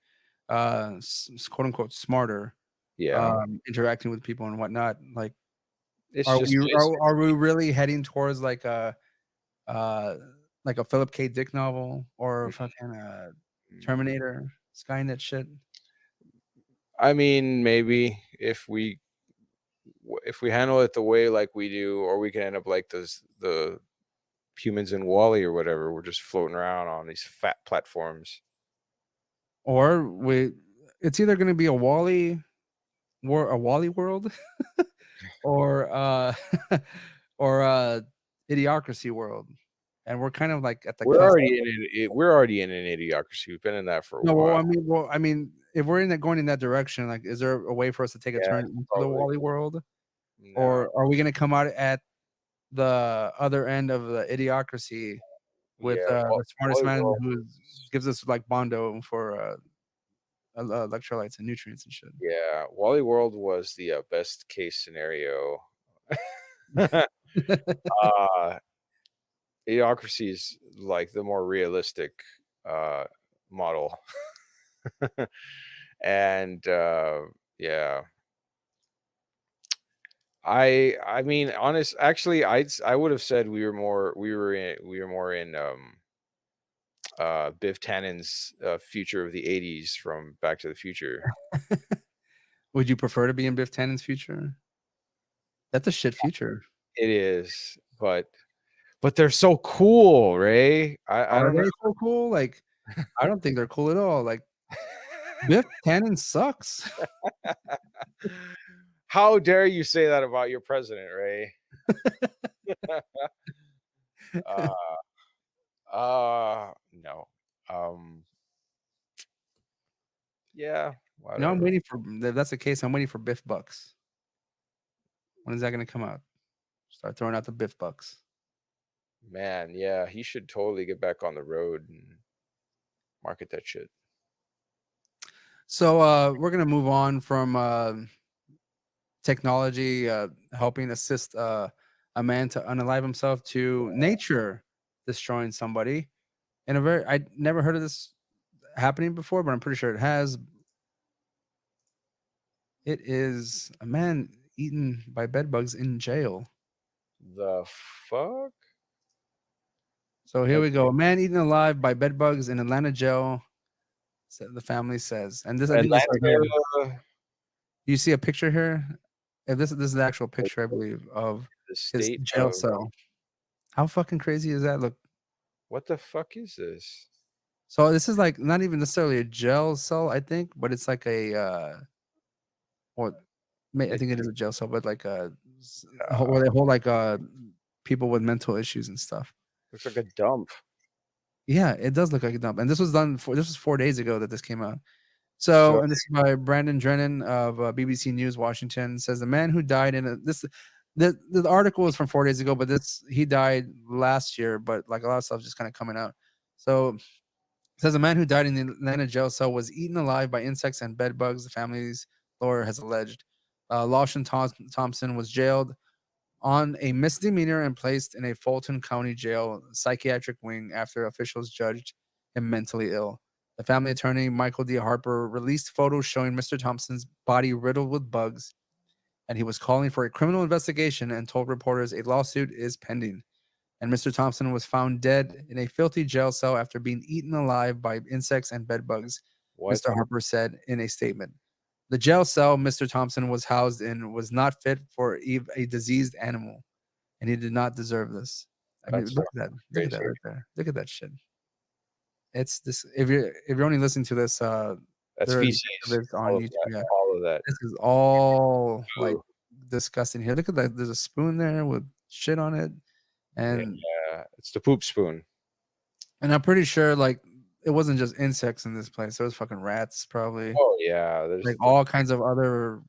quote unquote "smarter," yeah, interacting with people and whatnot. Like, it's just basically are we really heading towards like a uh, like a Philip K. Dick novel or Mm, fucking mm. Terminator, Skynet shit. I mean, maybe if we handle it the way like we do, or we can end up like the humans in Wally or whatever. We're just floating around on these fat platforms. Or it's either going to be a Wally world, or or Idiocracy world, and we're kind of like at the We're cusp. already in we're already in an idiocracy. We've been in that for a No, while. well, I mean, if we're going in that direction, like, is there a way for us to take a Yeah, turn into the probably. Wally world, No. or are we going to come out at the other end of the Idiocracy with Yeah. the smartest Wally man World. who gives us like Bondo for electrolytes and nutrients and shit? Yeah, Wally World was the best case scenario. uh, Idiocracy is like the more realistic uh, model, and yeah, I mean, actually, I would have said we were more in Biff Tannen's future of the '80s from Back to the Future. Would you prefer to be in Biff Tannen's future? That's a shit future. It is, but they're so cool, Ray. I Are don't know. they so cool? Like, I don't think they're cool at all. Like, Biff Tannen sucks. How dare you say that about your president, Ray? uh no. Um yeah, You know, I'm whatever. waiting for if that's the case, I'm waiting for Biff Bucks. When is that gonna come out? Start throwing out the Biff Bucks. Man, yeah, he should totally get back on the road and market that shit. So we're gonna move on from technology helping assist a man to unalive himself to nature destroying somebody. In a very I never heard of this happening before, but I'm pretty sure it has. It is a man eaten by bed bugs in jail. The fuck? So here And we go. A man eaten alive by bed bugs in Atlanta jail. The family says, and this I think this right here. Atlanta, You see a picture here? If this is the actual picture, I believe, of the his state jail of cell. How fucking crazy is that? Look. what the fuck is this? So this is like not even necessarily a jail cell, I think, but it's like a or I It think it is a jail cell, but like uh, where they hold like people with mental issues and stuff. looks like a dump. Yeah, it does look like a dump. And this was 4 days ago that this came out. So So, and this is by Brandon Drennan of BBC News Washington. Says the man who died in the article is from 4 days ago, but he died last year. But like a lot of stuff just kind of coming out. So it says a man who died in the Atlanta jail cell was eaten alive by insects and bed bugs. The family's lawyer has alleged. Lawson Thompson was jailed on a misdemeanor and placed in a Fulton County jail psychiatric wing after officials judged him mentally ill. The family attorney, Michael D. Harper, released photos showing Mr. Thompson's body riddled with bugs, and he was calling for a criminal investigation and told reporters a lawsuit is pending. And Mr. Thompson was found dead in a filthy jail cell after being eaten alive by insects and bed bugs, what? Mr. Harper said in a statement. The jail cell Mr. Thompson was housed in was not fit for a diseased animal, and he did not deserve this. I mean, That's look fucking at that. Look at that crazy. right there. Look at that shit. It's this. If you're only listening to this, That's there's feces. this on All of YouTube. that. Yeah, All of that. this is all like Ooh, disgusting. Here, look at that. There's a spoon there with shit on it, and yeah, it's the poop spoon. I'm pretty sure like it wasn't just insects in this place. There was fucking rats, probably Oh yeah, like all kinds of other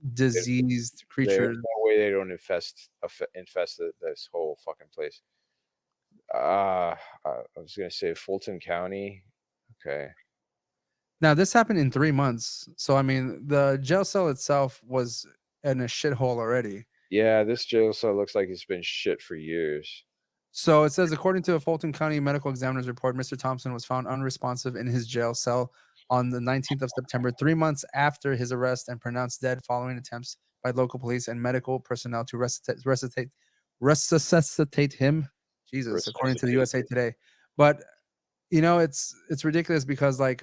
there's diseased there's creatures. no way they don't infest this whole fucking place. I was gonna say Fulton County. Okay. Now this happened in 3 months, so I mean the jail cell itself was in a shithole already. Yeah, this jail cell looks like it's been shit for years. So it says, according to a Fulton County medical examiner's report, Mr. Thompson was found unresponsive in his jail cell on the 19th of September, 3 months after his arrest, and pronounced dead following attempts by local police and medical personnel to resuscitate him. Jesus, according to the USA resuscitated. Today. But it's ridiculous because like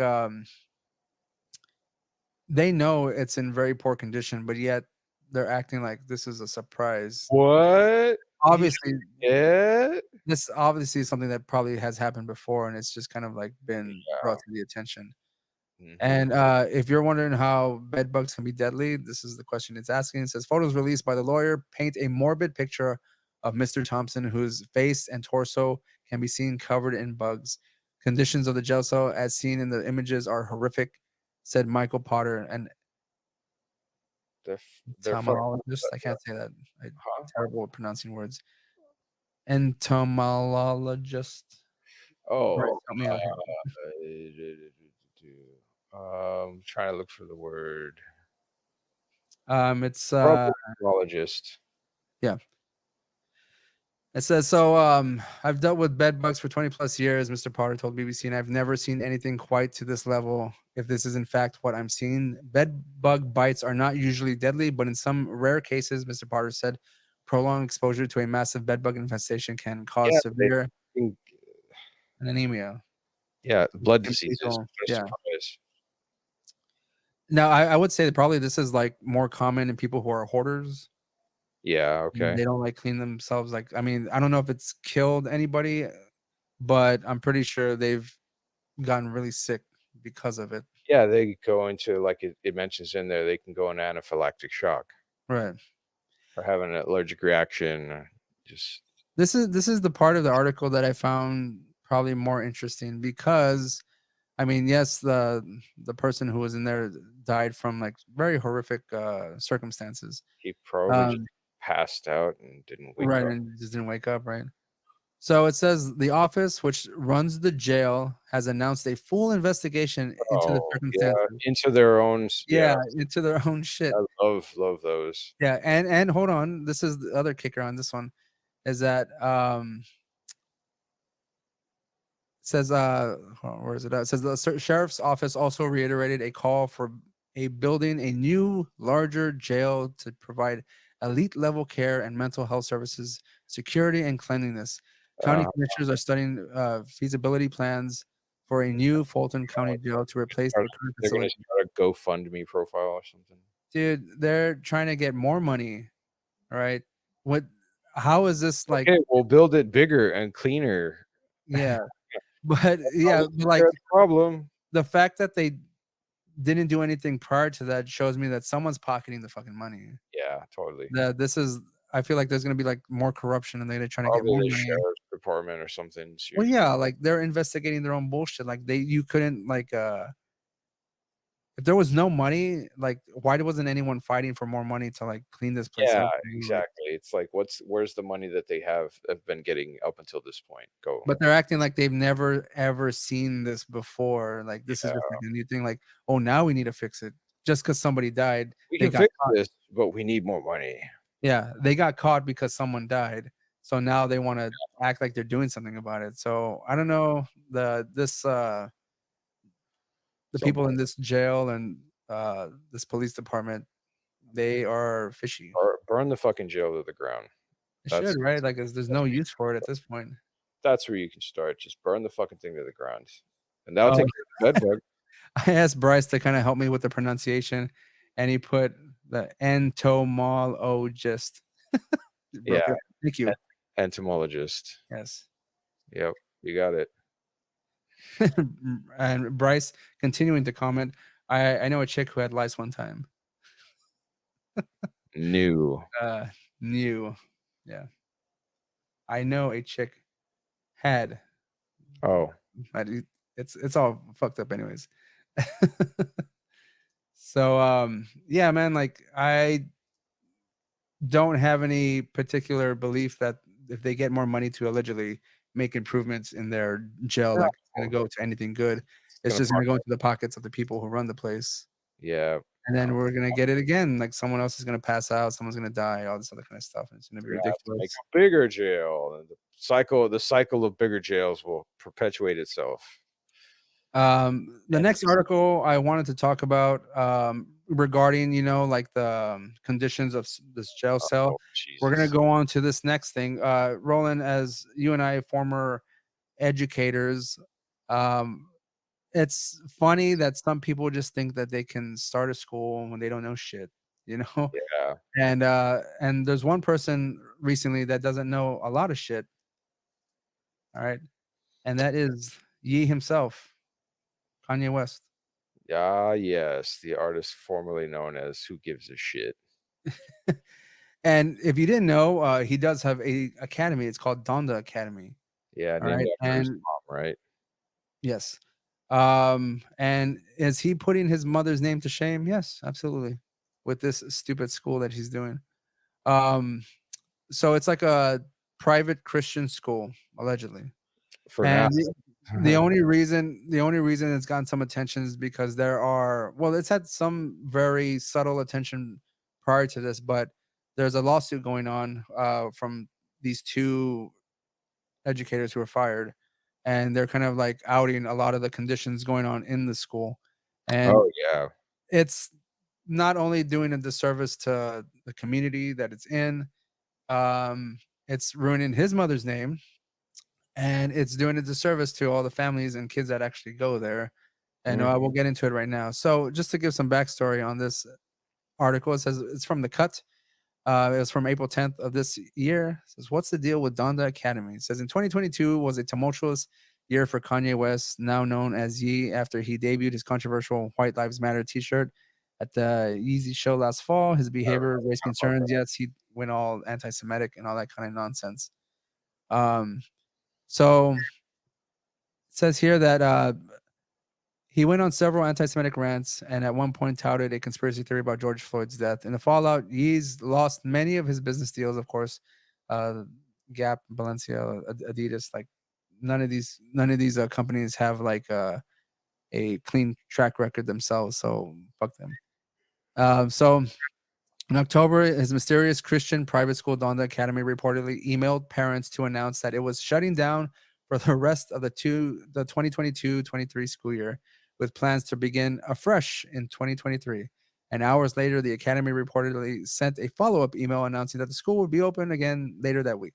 they know it's in very poor condition, but yet they're acting like this is a surprise. What? He's Obviously, dead? this obviously is something that probably has happened before, and it's just kind of like been brought Yeah. to the attention. Mhm. And if you're wondering how bed bugs can be deadly, this is the question it's asking. It says photos released by the lawyer paint a morbid picture of Mr. Thompson, whose face and torso can be seen covered in bugs. Conditions of the jail cell, as seen in the images, are horrific, said Michael Potter, an They're fucking entomologist. I can't say that. I'm huh? terrible at pronouncing words. Entomologist. Bryce, Oh, help me out here. trying to look for the word. It's Probably yeah. It says, so I've dealt with bed bugs for 20 plus years, Mr. Potter told BBC, and I've never seen anything quite to this level. If this is in fact what I'm seeing, bed bug bites are not usually deadly, but in some rare cases, Mr. Potter said, prolonged exposure to a massive bed bug infestation can cause Yeah, they severe think anemia. yeah, blood In diseases. people. What a Yeah. surprise. Now, I would say that probably this is like more common in people who are hoarders. Yeah, And okay. they don't like clean themselves. Like, I mean, I don't know if it's killed anybody, but I'm pretty sure they've gotten really sick because of it. Yeah, they go into like it mentions in there, they can go into anaphylactic shock Right. or have an allergic reaction. Or just This is the part of the article that I found probably more interesting because I mean, yes, the person who was in there died from like very horrific circumstances. he probably just Um, passed out and didn't wake right, up. and just didn't wake up, right? So it says the office which runs the jail has announced a full investigation into the Oh, yeah, circumstances. into their own yeah, Yeah, into their own shit. I love those. Yeah, and hold on, this is the other kicker on this one is that says hold on, where is it at? It says the sheriff's office also reiterated a call for building a new larger jail to provide elite level care and mental health services, security and cleanliness. County Uh, commissioners are studying feasibility plans for a new Fulton County jail to replace start the current they're gonna facility. start a GoFundMe profile or something. Dude, they're trying to get more money. All right. What how is this like Okay, we'll build it bigger and cleaner. yeah. But How yeah, to but take like care of the problem. the fact that they didn't do anything prior to that shows me that someone's pocketing the fucking money. Yeah, totally. That this is I feel like there's gonna be like more corruption and they're trying to get Probably more the money. sheriff's department or something. It's Well, usually yeah, like they're investigating their own bullshit. Like you couldn't like if there was no money, like why wasn't anyone fighting for more money to like clean this place yeah, up? Like, exactly. It's like, where's the money that they have been getting up until this point? Go. but they're acting like they've never ever seen this before. Like this is just Yeah, like a new thing. Like, oh, now we need to fix it. Just because somebody died, we they can got fix caught. this, but we need more money. Yeah, they got caught because someone died. So now they want to act like they're doing something about it. So I don't know the So people in this jail and this police department, they are fishy. burn the fucking jail to the ground. It should, That's right? Like there's that's no where you use for it at this point. that's where you can start. Just burn the fucking thing to the ground, and that'll Oh, take care of the bed bug. I asked Bryce to kind of help me with the pronunciation, and he put the entomologist. Yeah, Broke it. Thank you. entomologist. Yes. Yep, you got it. And Bryce continuing to comment, I know a chick who had lice one time. New. Uh New. Yeah. I know a chick had Oh, but it's all fucked up anyways. So yeah, man, like I don't have any particular belief that if they get more money to allegedly make improvements in their jail, like it's gonna no, go to anything good. it's It's gonna just gonna pop. go into the pockets of the people who run the place. Yeah, And then no, we're gonna get it again. Like someone else is gonna pass out, someone's gonna die, all this other kind of stuff. And it's gonna be we're gonna have to make ridiculous. a bigger jail, and the cycle of bigger jails will perpetuate itself. The And next article I wanted to talk about, regarding, like the conditions of this jail cell. Oh We're gonna Jesus. go on to this next thing. Roland, as you and I, former educators, um, it's funny that some people just think that they can start a school when they don't know shit, you know? Yeah. And there's one person recently that doesn't know a lot of shit, all right? And that is Ye himself, Kanye West. Ah, yes, the artist formerly known as Who Gives a Shit. And if you didn't know, he does have a academy. It's called Donda Academy. Yeah, All named right. after his And mom, right? yes. And is he putting his mother's name to shame? Yes, absolutely. With this stupid school that he's doing. Um, so it's like a private Christian school, allegedly. For now. And the only reason it's gotten some attention is because it's had some very subtle attention prior to this, but there's a lawsuit going on from these two educators who were fired, and they're kind of like outing a lot of the conditions going on in the school. And Oh yeah. it's not only doing a disservice to the community that it's in, um, it's ruining his mother's name, and it's doing a disservice to all the families and kids that actually go there. And Mhm. we'll get into it right now. So, just to give some backstory on this article, it says it's from The Cut. It was from April 10th of this year. It says, "What's the deal with Donda Academy?" It says, "In 2022 was a tumultuous year for Kanye West, now known as Ye, after he debuted his controversial White Lives Matter T-shirt at the Yeezy show last fall. His I behavior remember raised talking about concerns. that. Yes, he went all anti-Semitic and all that kind of nonsense." Um, so it says here that he went on several anti-Semitic rants and at one point touted a conspiracy theory about George Floyd's death. In the fallout, Yee's lost many of his business deals, of course. Uh, Gap, Balenciaga, Adidas, like none of these companies have like a clean track record themselves. So fuck them. So in October, his mysterious Christian private school, Donda Academy, reportedly emailed parents to announce that it was shutting down for the rest of the 2022-23 school year, with plans to begin afresh in 2023. And hours later, the academy reportedly sent a follow-up email announcing that the school would be open again later that week.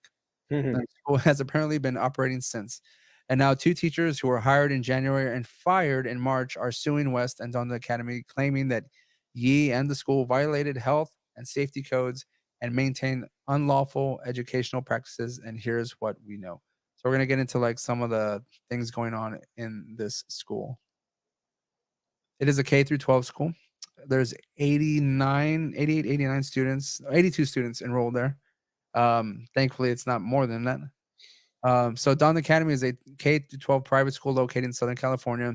The school has apparently been operating since. And now two teachers who were hired in January and fired in March are suing West and Donda Academy, claiming that Yi and the school violated health and safety codes and maintained unlawful educational practices. And here's what we know. So we're going to get into like some of the things going on in this school. It is a K through 12 school. There's 89 students, 82 students enrolled there. Thankfully, it's not more than that. So Dawn Academy is a K through 12 private school located in Southern California.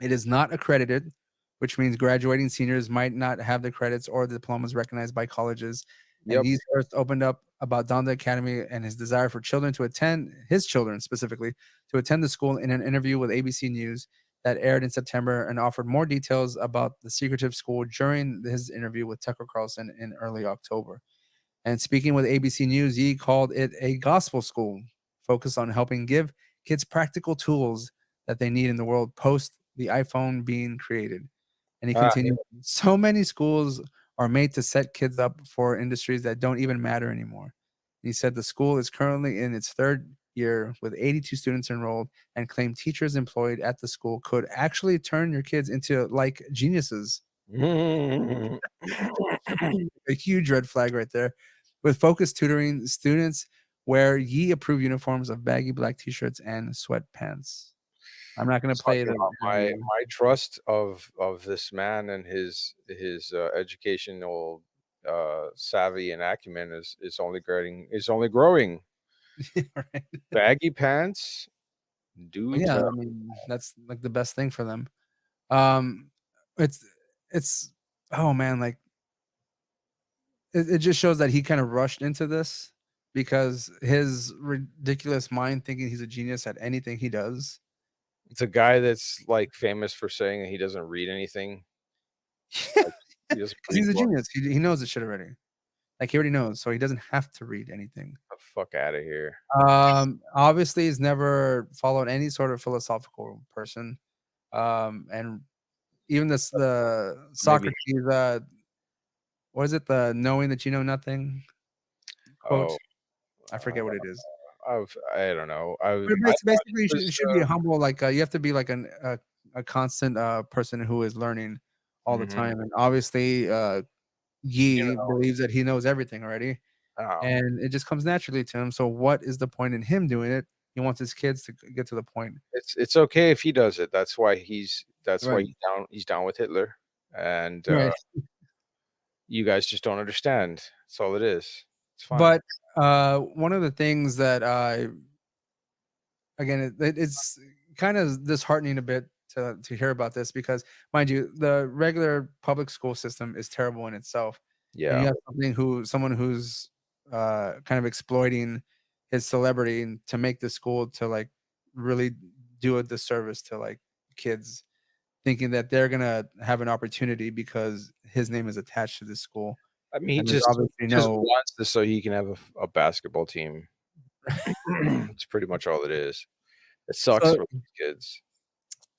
It is not accredited, which means graduating seniors might not have the credits or the diplomas recognized by colleges. And Yep. he's first opened up about Donda Academy and his desire for children to attend, his children specifically, to attend the school in an interview with ABC News that aired in September, and offered more details about the secretive school during his interview with Tucker Carlson in early October. And speaking with ABC News, he called it a gospel school focused on helping give kids practical tools that they need in the world post the iPhone being created. And he Ah, continued, so many schools are made to set kids up for industries that don't even matter anymore. He said the school is currently in its third year with 82 students enrolled, and claimed teachers employed at the school could actually turn your kids into like geniuses. A huge red flag right there. With focused tutoring, students wear Yee approved uniforms of baggy black t-shirts and sweatpants. I'm not going to play talking the about my interview. trust of this man and his educational savvy and acumen is only growing. Right? Baggy pants, do Yeah, tell. I mean that's like the best thing for them. Um, it's it's oh man, like it just shows that he kind of rushed into this because his ridiculous mind thinking he's a genius at anything he does. It's a guy that's like famous for saying that he doesn't read anything. Like he doesn't Because read he's a books. genius. He knows this shit already. Like he already knows, so he doesn't have to read anything. The fuck out of here. Obviously, he's never followed any sort of philosophical person. And even this the Maybe. Socrates, what is it? The knowing that you know nothing quote. Oh, I forget what it is. I don't know. But I thought basically, you it was. should be humble. Like you have to be like a constant person who is learning all the Mhm. time. And obviously, You Yi know. believes that he knows everything already, and it just comes naturally to him. So, what is the point in him doing it? He wants his kids to get to the point, It's okay if he does it. That's why right? he's down with Hitler, and Right. you guys just don't understand. That's all it is. It's fine. But one of the things that I again, it's kind of disheartening a bit to hear about this because, mind you, the regular public school system is terrible in itself, and you Yeah. have someone who's kind of exploiting his celebrity and to make the school to like really do a disservice to like kids, thinking that they're gonna have an opportunity because his name is attached to this school, I mean, and there's obviously he just no wants this so he can have a basketball team. It's pretty much all it is. It sucks so for these kids.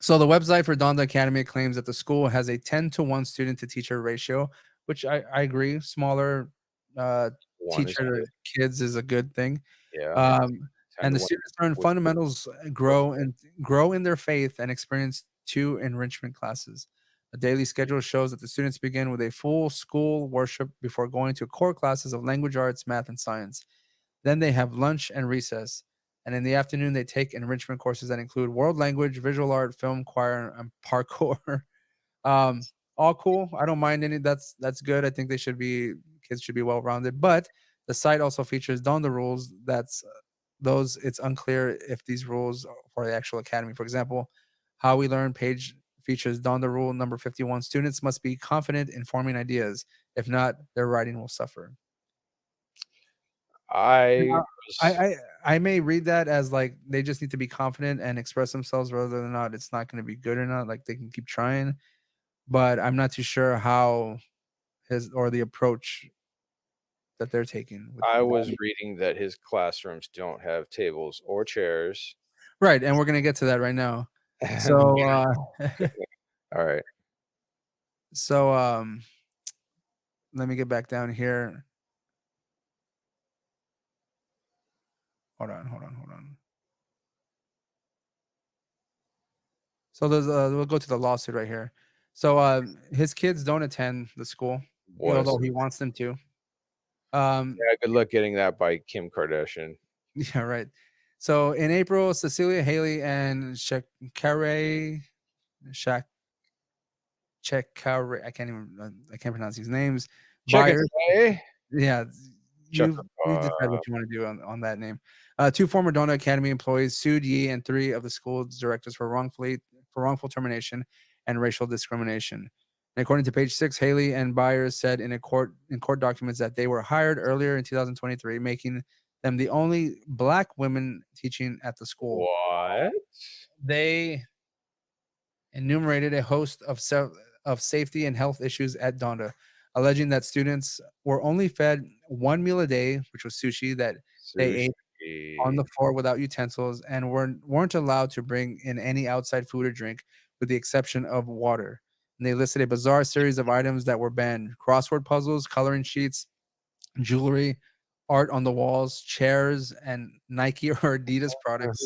So the website for Donda Academy claims that the school has a 10-to-1 student to teacher ratio, which I agree. Smaller One is teacher good. to kids is a good thing. Yeah. Um, 10 and to the 1 students learn with fundamentals, grow in their faith, and experience 2 enrichment classes. A daily schedule shows that the students begin with a full school worship before going to core classes of language arts, math, and science. Then they have lunch and recess. And in the afternoon, they take enrichment courses that include world language, visual art, film, choir, and parkour. um, all cool. I don't mind any. That's good. I think they should be kids should be well rounded. But the site also features Donda rules. That's those. It's unclear if these rules are for the actual academy. For example, how we learn page features Donda rule number 51. Students must be confident in forming ideas. If not, their writing will suffer. I Now, I was I I may read that as, like, they just need to be confident and express themselves whether or not it's not gonna be good or not, like, they can keep trying, but I'm not too sure how his or the approach that they're taking with I that. was reading that his classrooms don't have tables or chairs. Right, and we're gonna get to that right now. So, All right. so, let me get back down here. Hold on. So there's, we'll go to the lawsuit right here. So, his kids don't attend the school, Was although he wants them to. Um Yeah, good luck getting that by Kim Kardashian. Yeah, right. So in April, Cecilia Haley and Shak Chekare, I can't pronounce these names. Check it, Buyers, eh? yeah, Chuck you decide what you want to do on that name. 2 former Donut Academy employees sued Yi and 3 of the school directors for wrongful termination and racial discrimination. And according to page 6, Haley and Byers said in court documents that they were hired earlier in 2023, making them the only black women teaching at the school. What? They enumerated a host of safety and health issues at Donda, alleging that students were only fed 1 meal a day, which was sushi that they ate on Sushi. the floor without utensils and weren't allowed to bring in any outside food or drink with the exception of water. And they listed a bizarre series of items that were banned: crossword puzzles, coloring sheets, jewelry, art on the walls, chairs, and Nike or Adidas products.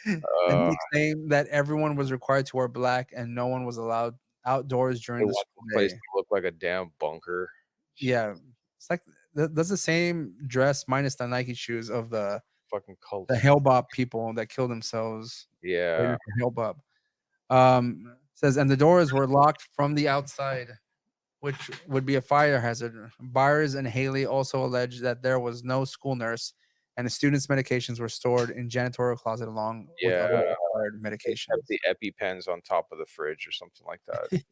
And Uh, they claim that everyone was required to wear black and no one was allowed outdoors they during the want school the place day. to look like a damn bunker. Yeah. It's like that's the same dress minus the Nike shoes of Fucking the cult. Hale-Bopp people that killed themselves Yeah. waiting for Hale-Bopp. Says, and the doors were locked from the outside, which would be a fire hazard. Byers and Haley also alleged that there was no school nurse and the students' medications were stored in janitorial closet along with other Yeah. required They kept medications. the EpiPens on top of the fridge or something like that.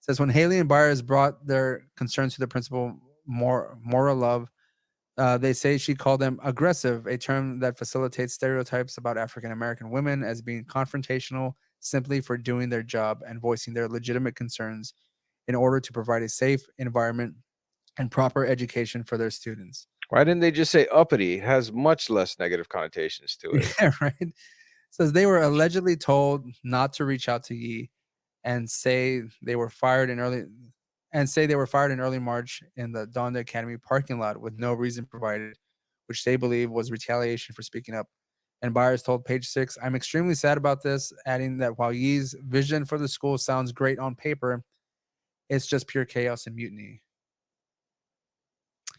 Says when Haley and Byers brought their concerns to the principal, Mora Love, they say she called them aggressive, a term that facilitates stereotypes about African American women as being confrontational simply for doing their job and voicing their legitimate concerns in order to provide a safe environment and proper education for their students. Why didn't they just say uppity? It has much less negative connotations to it. Yeah, right. Says they were allegedly told not to reach out to Yi and say they were fired in early March in the Donda Academy parking lot with no reason provided, which they believe was retaliation for speaking up. And Byers told Page Six, "I'm extremely sad about this," adding that while Yi's vision for the school sounds great on paper, it's just pure chaos and mutiny.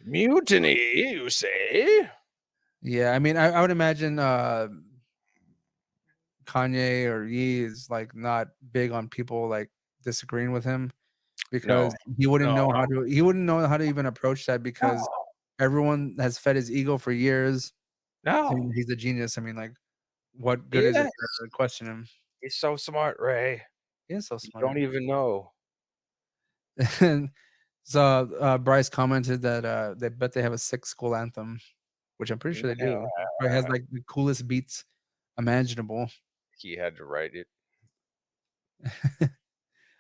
Mutiny, you say? Yeah, I mean, I would imagine Kanye or Ye is like not big on people like disagreeing with him No, because he wouldn't no, know how to even approach that because no, everyone has fed his ego for years, no. saying he's a genius. I mean, like, what good is it Yes, to question him? he's so smart, Ray. He is so You smart. don't even know. And so Bryce commented that they bet they have a sick school anthem, which I'm pretty sure they do. It probably has like the coolest beats imaginable. He had to write it.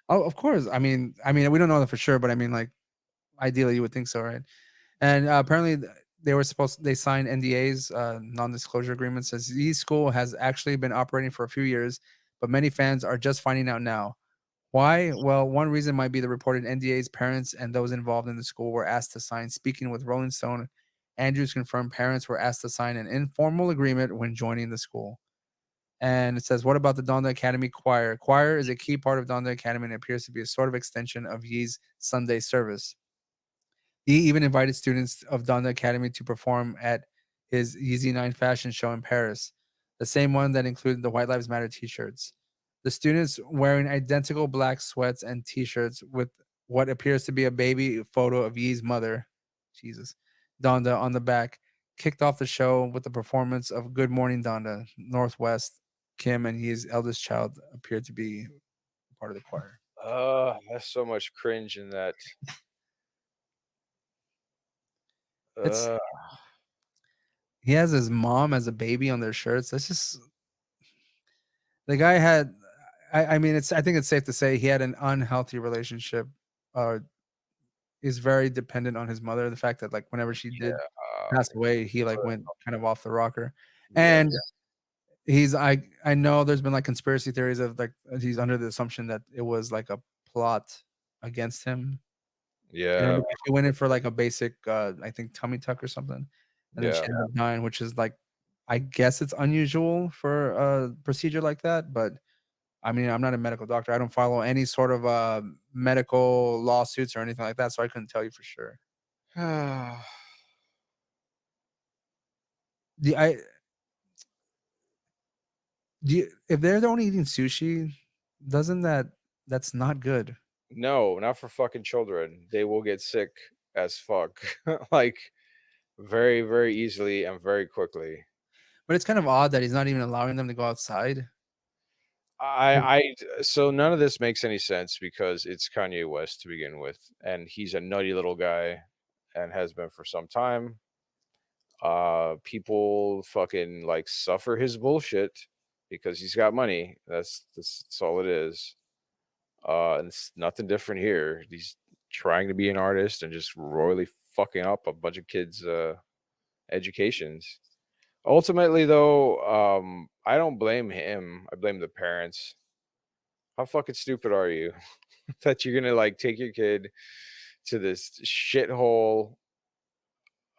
Oh, of course. We don't know that for sure, but I mean, like, ideally, you would think so, right? And apparently, they signed NDAs, non-disclosure agreements. Says the school has actually been operating for a few years, but many fans are just finding out now. Why? Well, one reason might be the reported NDAs parents and those involved in the school were asked to sign. Speaking with Rolling Stone, Andrews confirmed parents were asked to sign an informal agreement when joining the school. And it says, what about the Donda Academy choir? Choir is a key part of Donda Academy and appears to be a sort of extension of Yi's Sunday service. He even invited students of Donda Academy to perform at his Yeezy 9 fashion show in Paris, the same one that included the White Lives Matter t-shirts. The students wearing identical black sweats and t-shirts with what appears to be a baby photo of Yee's mother, Jesus, Donda on the back, kicked off the show with the performance of Good Morning Donda. Northwest, Kim and Yee's eldest child appeared to be part of the choir. That's so much cringe in that. It's Uh, He has his mom as a baby on their shirts. That's just the guy had. I mean, I think it's safe to say he had an unhealthy relationship. Uh, is very dependent on his mother. The fact that like whenever she did yeah, pass away, he like went kind of off the rocker. yeah, And I know there's been like conspiracy theories of like he's under the assumption that it was like a plot against him. You know, yeah, because she went in for like a basic, I think tummy tuck or something, and then she yeah. ended up dying, which is like, I guess it's unusual for a procedure like that. But I mean, I'm not a medical doctor. I don't follow any sort of medical lawsuits or anything like that, so I couldn't tell you for sure. Do I do you, if they're only eating sushi, doesn't that's not good. No, not for fucking children. They will get sick as fuck, like very, very easily and very quickly. But it's kind of odd that he's not even allowing them to go outside. So none of this makes any sense because it's Kanye West to begin with, and he's a nutty little guy, and has been for some time. People fucking like suffer his bullshit because he's got money. That's all it is. And it's nothing different here. He's trying to be an artist and just royally fucking up a bunch of kids' educations. Ultimately, though, I don't blame him. I blame the parents. How fucking stupid are you that you're gonna like take your kid to this shithole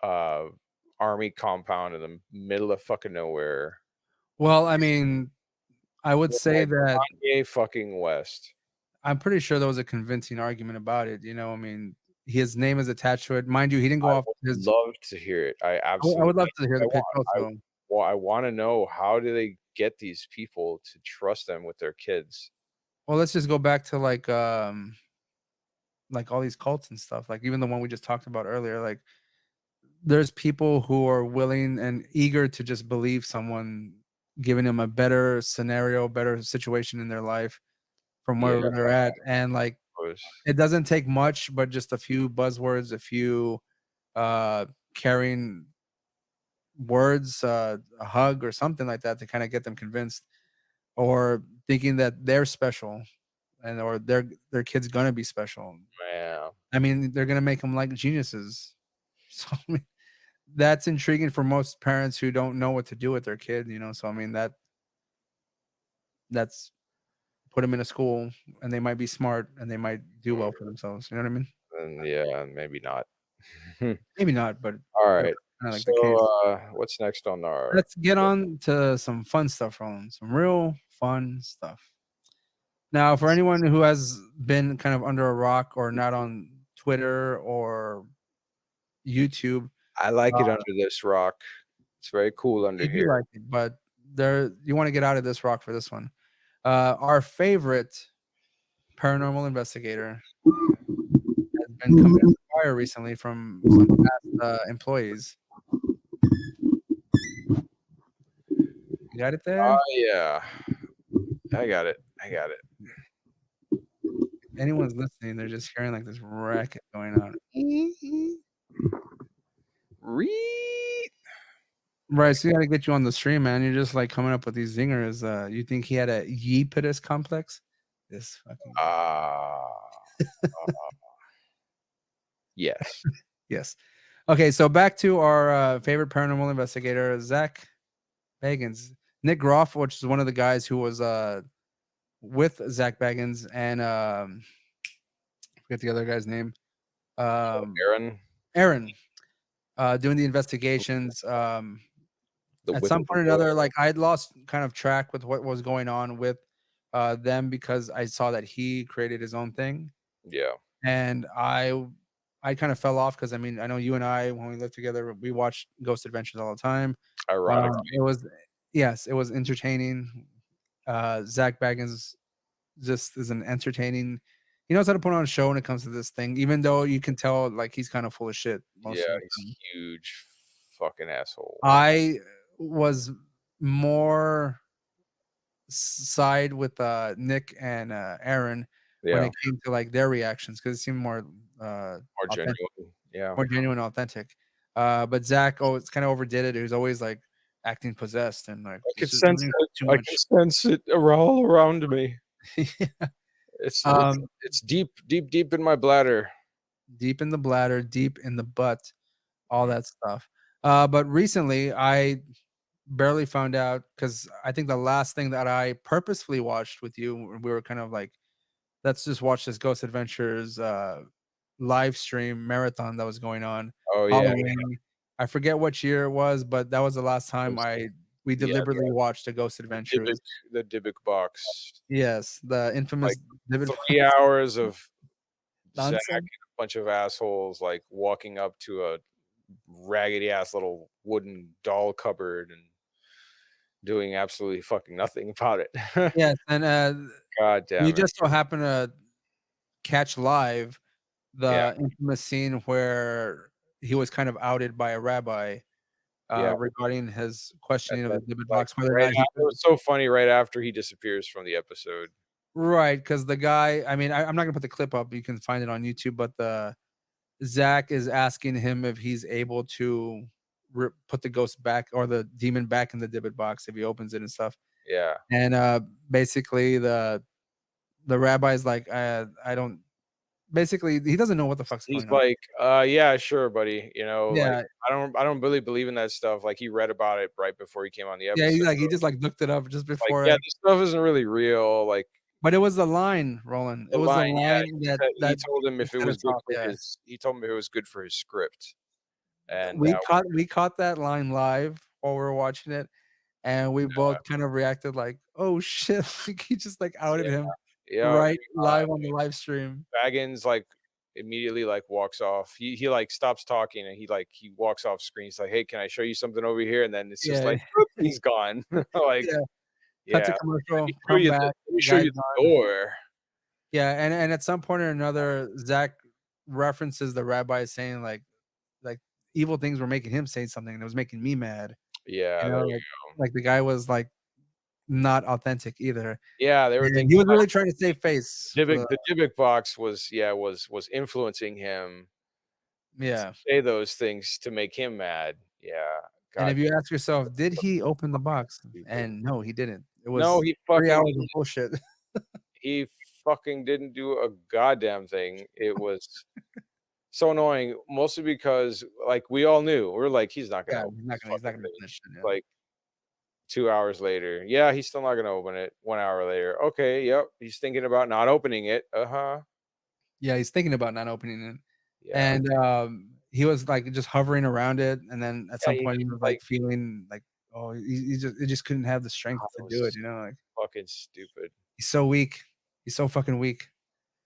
uh army compound in the middle of fucking nowhere? Well, I mean, I would With, say like, that Kanye fucking West. I'm pretty sure there was a convincing argument about it, you know, I mean, his name is attached to it. Mind you, he didn't go I off would his love to hear it. I I would absolutely love to hear I the pitch want I also. well, I wanna know how do they get these people to trust them with their kids? Well, let's just go back to like all these cults and stuff, like even the one we just talked about earlier, like there's people who are willing and eager to just believe someone, giving them a better scenario, better situation in their life from Yeah, wherever they're at, and like of course. it doesn't take much, but just a few buzzwords, a few uh carrying words, a hug or something like that to kind of get them convinced or thinking that they're special and or their kid's gonna be special. Yeah. I mean, they're gonna make them like geniuses. So I mean, that's intriguing for most parents who don't know what to do with their kid, you know. So I mean that's put them in a school, and they might be smart and they might do well for themselves. You know what I mean? And yeah, maybe not. All Maybe not, but that's right. kind of like the case. So, what's next on our? Let's get on to some fun stuff, Roland. Some real fun stuff. Now, for anyone who has been kind of under a rock or not on Twitter or YouTube, I like it under this rock. It's very cool under you do here. like it, but you want to get out of this rock for this one. Our favorite paranormal investigator has been coming under fire recently from some past employees. You got it there? Yeah, I got it. I got it. If anyone's listening, they're just hearing like this racket going on. Read. Right, so you gotta get you on the stream, man. You're just like coming up with these zingers. You think he had a Yeepitus complex? This fucking guy. Yes. Yes. Okay, so back to our favorite paranormal investigator, Zach Bagans. Nick Groff, which is one of the guys who was with Zach Bagans, and I forget the other guy's name. Aaron, Aaron, doing the investigations. the At whip. some point or another, like I'd lost kind of track with what was going on with them because I saw that he created his own thing, Yeah. and I kind of fell off because I mean I know you and I when we lived together we watched Ghost Adventures all the time. Ironically. It was yes, it was entertaining. Zach Baggins just is an entertaining. He knows how to put on a show when it comes to this thing, even though you can tell like he's kind of full of shit most Yeah, of the he's time. huge fucking asshole. I was more side with Nick and Aaron when Yeah. it came to like their reactions because it seemed more More authentic, genuine. Yeah. more genuine, authentic. But Zach, it's kind of overdid it. He was always like acting possessed and like I can just sense doing it. too I much. can sense it all around me. Yeah. It's Um, it's deep, deep, deep in my bladder. deep in the bladder, deep in the butt, all that stuff. But recently, I barely found out because I think the last thing that I purposefully watched with you, we were kind of like, let's just watch this Ghost Adventures live stream marathon that was going on Oh yeah. Halloween. I forget which year it was, but that was the last It time was, we yeah, deliberately watched a Ghost the Dybbuk, Adventures. the Dybbuk box. Yes, the Like infamous Vivid 3 hours of Zach and nonsense. a bunch of assholes like walking up to a raggedy ass little wooden doll cupboard and doing absolutely fucking nothing about it. Yes, and God we damn it. just so happened to catch live Yeah. the infamous scene where he was kind of outed by a rabbi Yeah. regarding his And questioning of then the Dybbuk like box, whether or right not he after, it was so funny right after he disappears from the episode. right, because the guy, I mean, I'm not gonna put the clip up. You can find it on YouTube, but the Zach is asking him if he's able to put the ghost back or the demon back in the Dybbuk box if he opens it and stuff. Yeah. And basically, the rabbi's like, I don't. Basically, he doesn't know what the fuck's He's going on. like, yeah, sure, buddy. You know, like Yeah, I don't really believe in that stuff. Like he read about it right before he came on the yeah. episode. He just like looked it up just Like, before. yeah, this stuff isn't really real. Like But it was the line, Roland. It the was the line, yeah, line he that told him if it set was us good off. for Yeah, his, he told me if it was good for his script. And we caught that line live while we were watching it, and we both kind of reacted like, "Oh shit!" Like he just like outed yeah, him yeah, right live on the live stream. Bagans like immediately like walks off. He like stops talking and he walks off screen. He's like, "Hey, can I show you something over here?" And then it's just Yeah, like, "Boop," he's gone. Like, yeah. Cut to yeah, let commercial. me show Come you back. let me show Guy's you the gone. door. Yeah, and at some point or another, Zach references the rabbi saying like evil things were making him say something, and it was making me mad. Yeah, You there know, you like the guy was like not authentic either. Yeah, they were And thinking he was like really trying to save face for the The Dybbuk box was was influencing him to yeah. say those things to make him mad. Yeah, And god if you ask yourself, did damn, he open the box? stupid. And no, he didn't. It No, was 3 hours of bullshit. he fucking didn't do a goddamn thing. It was so annoying, mostly because like we all knew. We are like, he's not gonna Yeah, open this he's not fucking gonna thing. finish it, yeah. Like 2 hours later, yeah, he's still not gonna open it. 1 hour later, okay, yep, he's thinking about not opening it. Uh-huh. Yeah, he's thinking about not opening it, Yeah. and, he was, like, just hovering around it, and then at Yeah, some point, he was, like, like, feeling like, oh, he just couldn't have the strength God, to it do it, was like, fucking stupid. he's so weak. He's so fucking weak.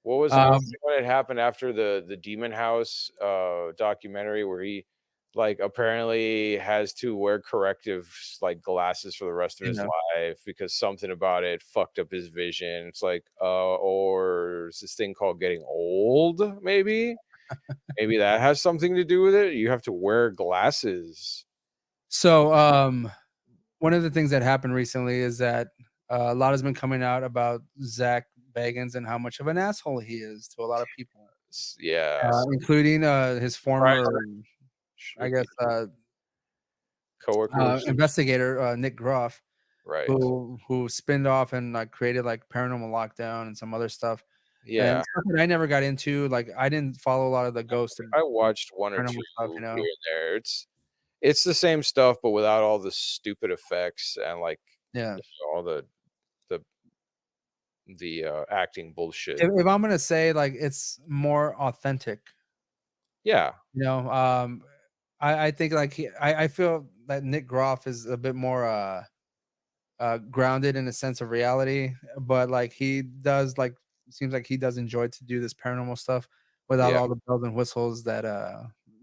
What was Um, what had happened after the Demon House, documentary where he, like, apparently has to wear corrective, like, glasses for the rest of his yeah. life because something about it fucked up his vision. It's like, or is this thing called getting old, maybe? Maybe that has something to do with it? You have to wear glasses. So, one of the things that happened recently is that, a lot has been coming out about Zach Bagans and how much of an asshole he is to a lot of people, Yes. including, his former, Surprising. I guess, Coworkers. investigator, Nick Groff, Right. who spinned off and, like, created, like, Paranormal Lockdown and some other stuff, and Yeah. stuff that I never got into, like, I didn't follow a lot of the ghost and I watched 1 or 2 paranormal stuff, here and there. It's the same stuff, but without all the stupid effects and, like, Yeah. all the acting bullshit. If I'm gonna say, like, it's more authentic, Yeah, you know, I think, like, I feel that Nick Groff is a bit more, grounded in a sense of reality, but, like, he does, like seems like he does enjoy to do this paranormal stuff without yeah, all the bells and whistles that,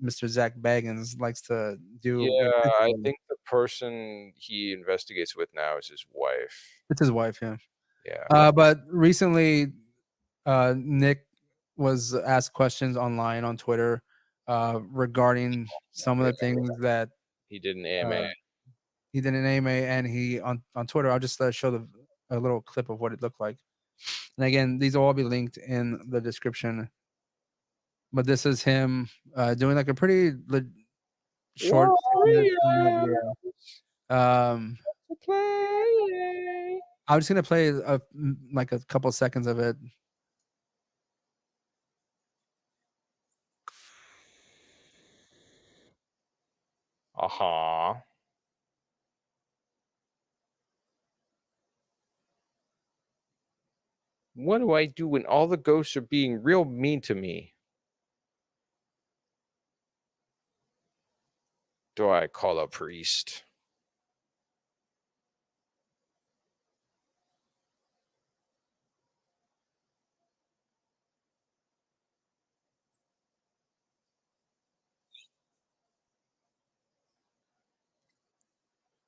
Mr. Zach Bagans likes to do yeah, with his I stories. think the person he investigates with now is his wife. It's his wife, yeah. Yeah. But recently, Nick was asked questions online on Twitter, regarding some of Yeah, the things that, he did an AMA. uh, he did in AMA, and he on Twitter. I'll just, show a little clip of what it looked like. And again, these will all be linked in the description. But this is him, doing, like, a pretty short 6 minute Warrior video. Um, to play. I'm just gonna play like, a couple seconds of it. Uh-huh. What do I do when all the ghosts are being real mean to me? Do I call a priest?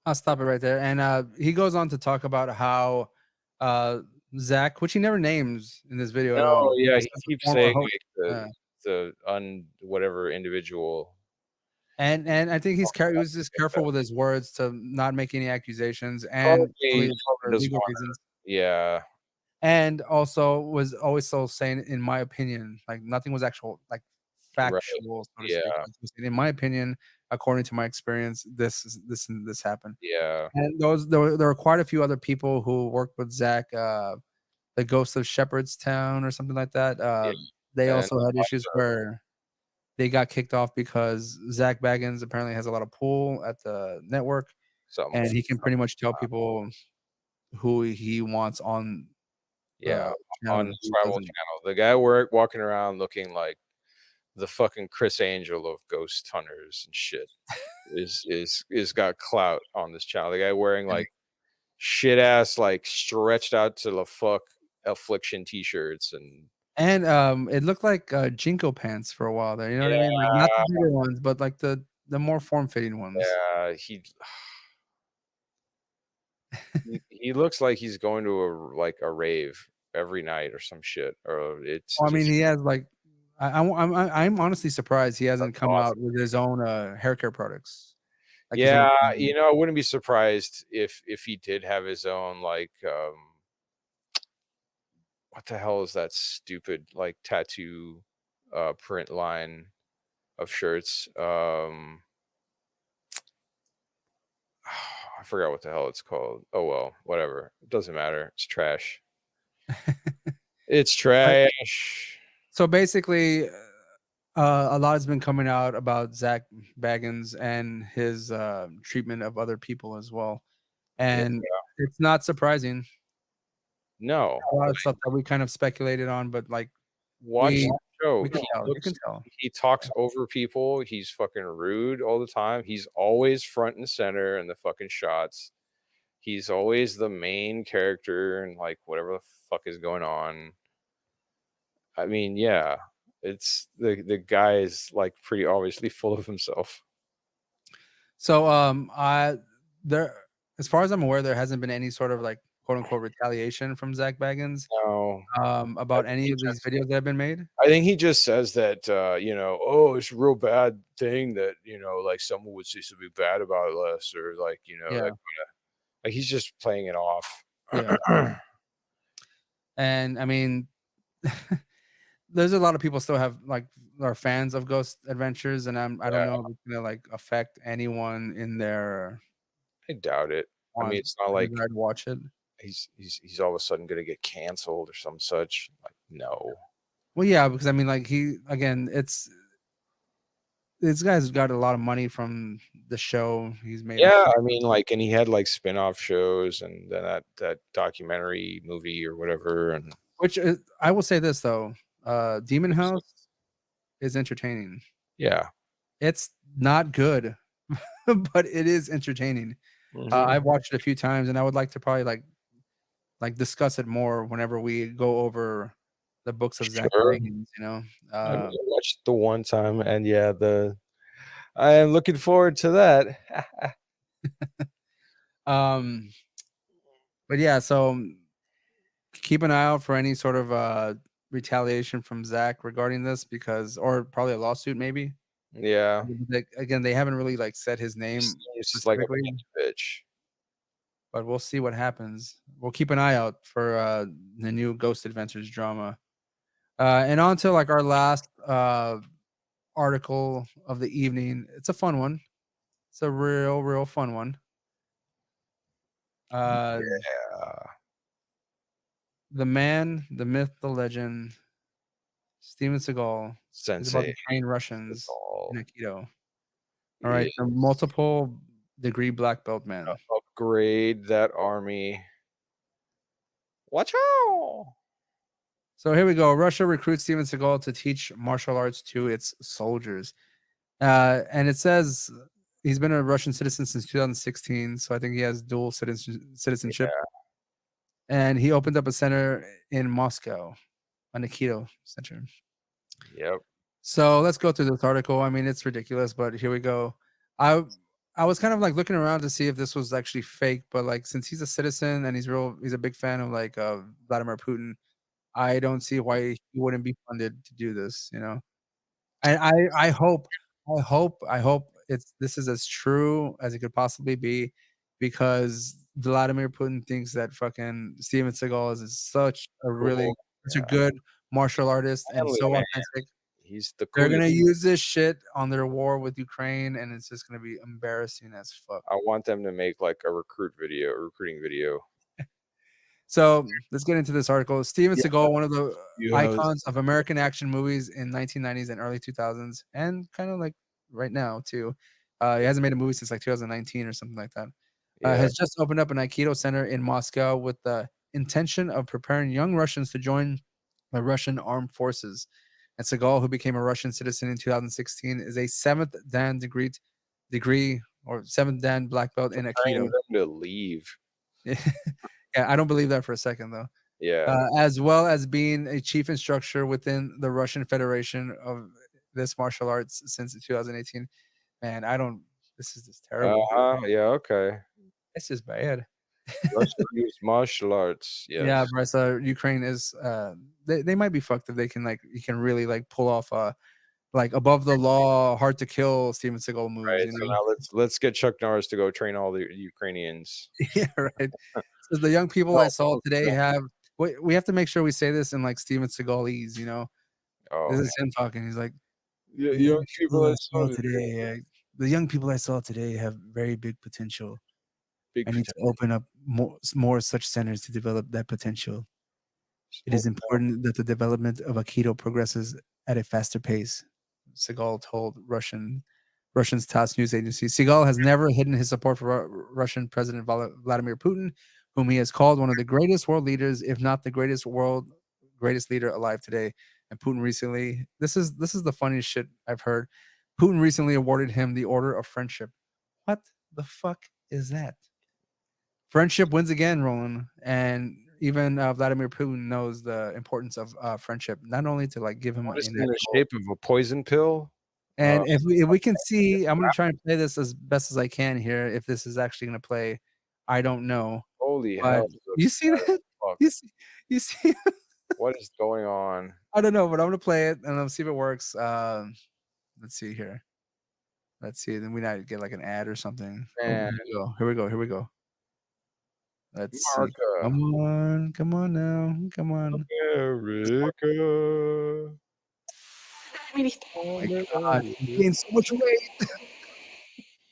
I'll stop it right there. And he goes on to talk about how uh, Zach, which he never names in this video at all, No, yeah, is he just a keeps former saying, host. like, Uh, whatever individual. and I think he was just careful with his words to not make any accusations, and Probably fully probably for doesn't legal wanna. reasons. Yeah, And also was always so saying, in my opinion, like nothing was actual, like right. factual, so to speak. Yeah, Like, just in my opinion, according to my experience, this and this happened. yeah, And there were quite a few other people who worked with Zach, the Ghost of Shepherdstown or something like that. yeah, They and also had issues also where they got kicked off because Zach Baggins apparently has a lot of pull at the network, something and like he can pretty much tell people who he wants on yeah, the channel on and the who Tribal doesn't. Channel. The guy walking around looking like the fucking Chris Angel of ghost hunters and shit is got clout on this channel. The guy wearing, like, shit ass, like, stretched out to the fuck affliction t-shirts and And, it looked like, Jinko pants for a while there, you know what I mean? Like, not the yeah, bigger ones, but, like, the more form-fitting ones. yeah, he looks like he's going to like a rave every night or some shit, or it's Well, I mean, just he has, like I'm honestly surprised he hasn't that's come out awesome. with his own, hair care products, like his own Yeah, brand. I wouldn't be surprised if he did have his own, like, what the hell is that stupid, like, tattoo print line of shirts? I forgot what the hell it's called. Oh well, whatever. It doesn't matter. It's trash. It's But trash. so basically, a lot has been coming out about Zach Baggins and his, treatment of other people as well. Yeah. and it's not surprising. No. A lot of stuff that we kind of speculated on, but, like, Watch we the show. we could He tell, you can looks tell. he talks over people. He's fucking rude all the time. He's always front and center in the fucking shots. He's always the main character and like whatever the fuck is going on. I mean, yeah, it's the guy is like pretty obviously full of himself. So, I there as far as I'm aware, there hasn't been any sort of, like, quote, unquote, "retaliation" from Zach Bagans, No, I about think any he of these just videos that have been made? I think he just says that oh, it's a real bad thing that like someone would say something bad about us or like that Yeah, like he's just playing it off. yeah, and, I mean, there's a lot of people still have, like, are fans of Ghost Adventures, and I don't know Yeah, if it's gonna, like, affect anyone in their I doubt it. I mean, want it's not like desire to watch it. he's all of a sudden gonna get canceled or some such. Like, no. Well, yeah, because, I mean, like, he again, it's this guy's got a lot of money from the show. He's made a Yeah, few I mean, like, and he had like spin-off shows and then that documentary movie or whatever, and which is I will say this, though, Demon House is entertaining. yeah. It's not good, but it is entertaining. Mhm. I've watched it a few times, and I would like to probably, like, discuss it more whenever we go over the books of Zach Sure. Bagans, you know? I mean, I watched the one time, and yeah, the I am looking forward to that. Um, but yeah, so keep an eye out for any sort of, retaliation from Zach regarding this because or probably a lawsuit maybe. Yeah, Like, again, they haven't really, like, said his he name seems like a specifically, bitch. but we'll see what happens. We'll keep an eye out for, the new Ghost Adventures drama. And on to, like, our last, article of the evening. It's a fun one. It's a real, real fun one. Uh, Yeah, the man, the myth, the legend, Steven Seagal is about Sensei to train Russians Seagal. in Aikido. All right, the Yes. multiple degree black belt man. Upgrade that army. Watch out! So here we go. Russia recruits Steven Seagal to teach martial arts to its soldiers. And it says he's been a Russian citizen since 2016. So I think he has dual citizenship. Yeah, And he opened up a center in Moscow, a Aikido center. yep. So let's go through this article. I mean, it's ridiculous, but here we go. I I was kind of like looking around to see if this was actually fake, but like since he's a citizen and he's a big fan of like Vladimir Putin, I don't see why he wouldn't be funded to do this, you know. And I hope it's this is as true as it could possibly be because Vladimir Putin thinks that fucking Steven Seagal is such a really Cool. such a Yeah, good martial artist and manly so man. authentic. He's the They're coolest. gonna use this shit on their war with Ukraine, and it's just gonna be embarrassing as fuck. I want them to make like a recruiting video. So let's get into this article. Steven Yeah, Seagal, one of the yes. icons of American action movies in 1990s and early 2000s, and kind of like right now too. He hasn't made a movie since like 2019 or something like that. Yeah. Has just opened up an Aikido center in Moscow with the intention of preparing young Russians to join the Russian armed forces. And Seagal, who became a Russian citizen in 2016, is a seventh Dan degree or seventh Dan black belt in Preparing Aikido. them to leave. Yeah, I don't believe that for a second though. Yeah. As well as being a chief instructor within the Russian Federation of this martial arts since 2018. Man, I don't. This is just terrible. Uh-huh. Yeah, okay. It's just bad. Russian use martial arts. Yeah, Yes. but so Ukraine is. They might be fucked if they can like you can really like pull off like above the law, hard to kill Steven Seagal moves. Right. You So know. now let's get Chuck Norris to go train all the Ukrainians. Yeah, right. Says the young people I Oh, saw today have. We have to make sure we say this in like Steven Seagalese. You know, oh this man. is him talking. He's like. Yeah, The young young people people I I saw saw today. today, the young people I saw today have very big potential. Big I need to potential. open up more such centers to develop that potential. It is Open up. important that the development of Aikido progresses at a faster pace, Seagal told Russia's TASS news agency. Seagal has never hidden his support for Russian President Vladimir Putin, whom he has called one of the greatest world leaders, if not the greatest leader alive today. And Putin recently, this is the funniest shit I've heard. Putin recently awarded him the Order of Friendship. What the fuck is that? Friendship wins again, Roland, and even Vladimir Putin knows the importance of friendship. Not only to like give him What an is in the actual, shape of a poison pill? and if we can see, I'm gonna try and play this as best as I can here. If this is actually gonna play, I don't know, Holy but hell! This you looks see sad that? as fuck. You see, you see. What is going on? I don't know, but I'm gonna play it and let's see if it works. Let's see here. Let's see. Then we might get like an ad or something. Oh, here Man, we go. Here we go. Here we go. Let's see. Marca, Come on now, come on. America. Oh my God, he's gained so much weight.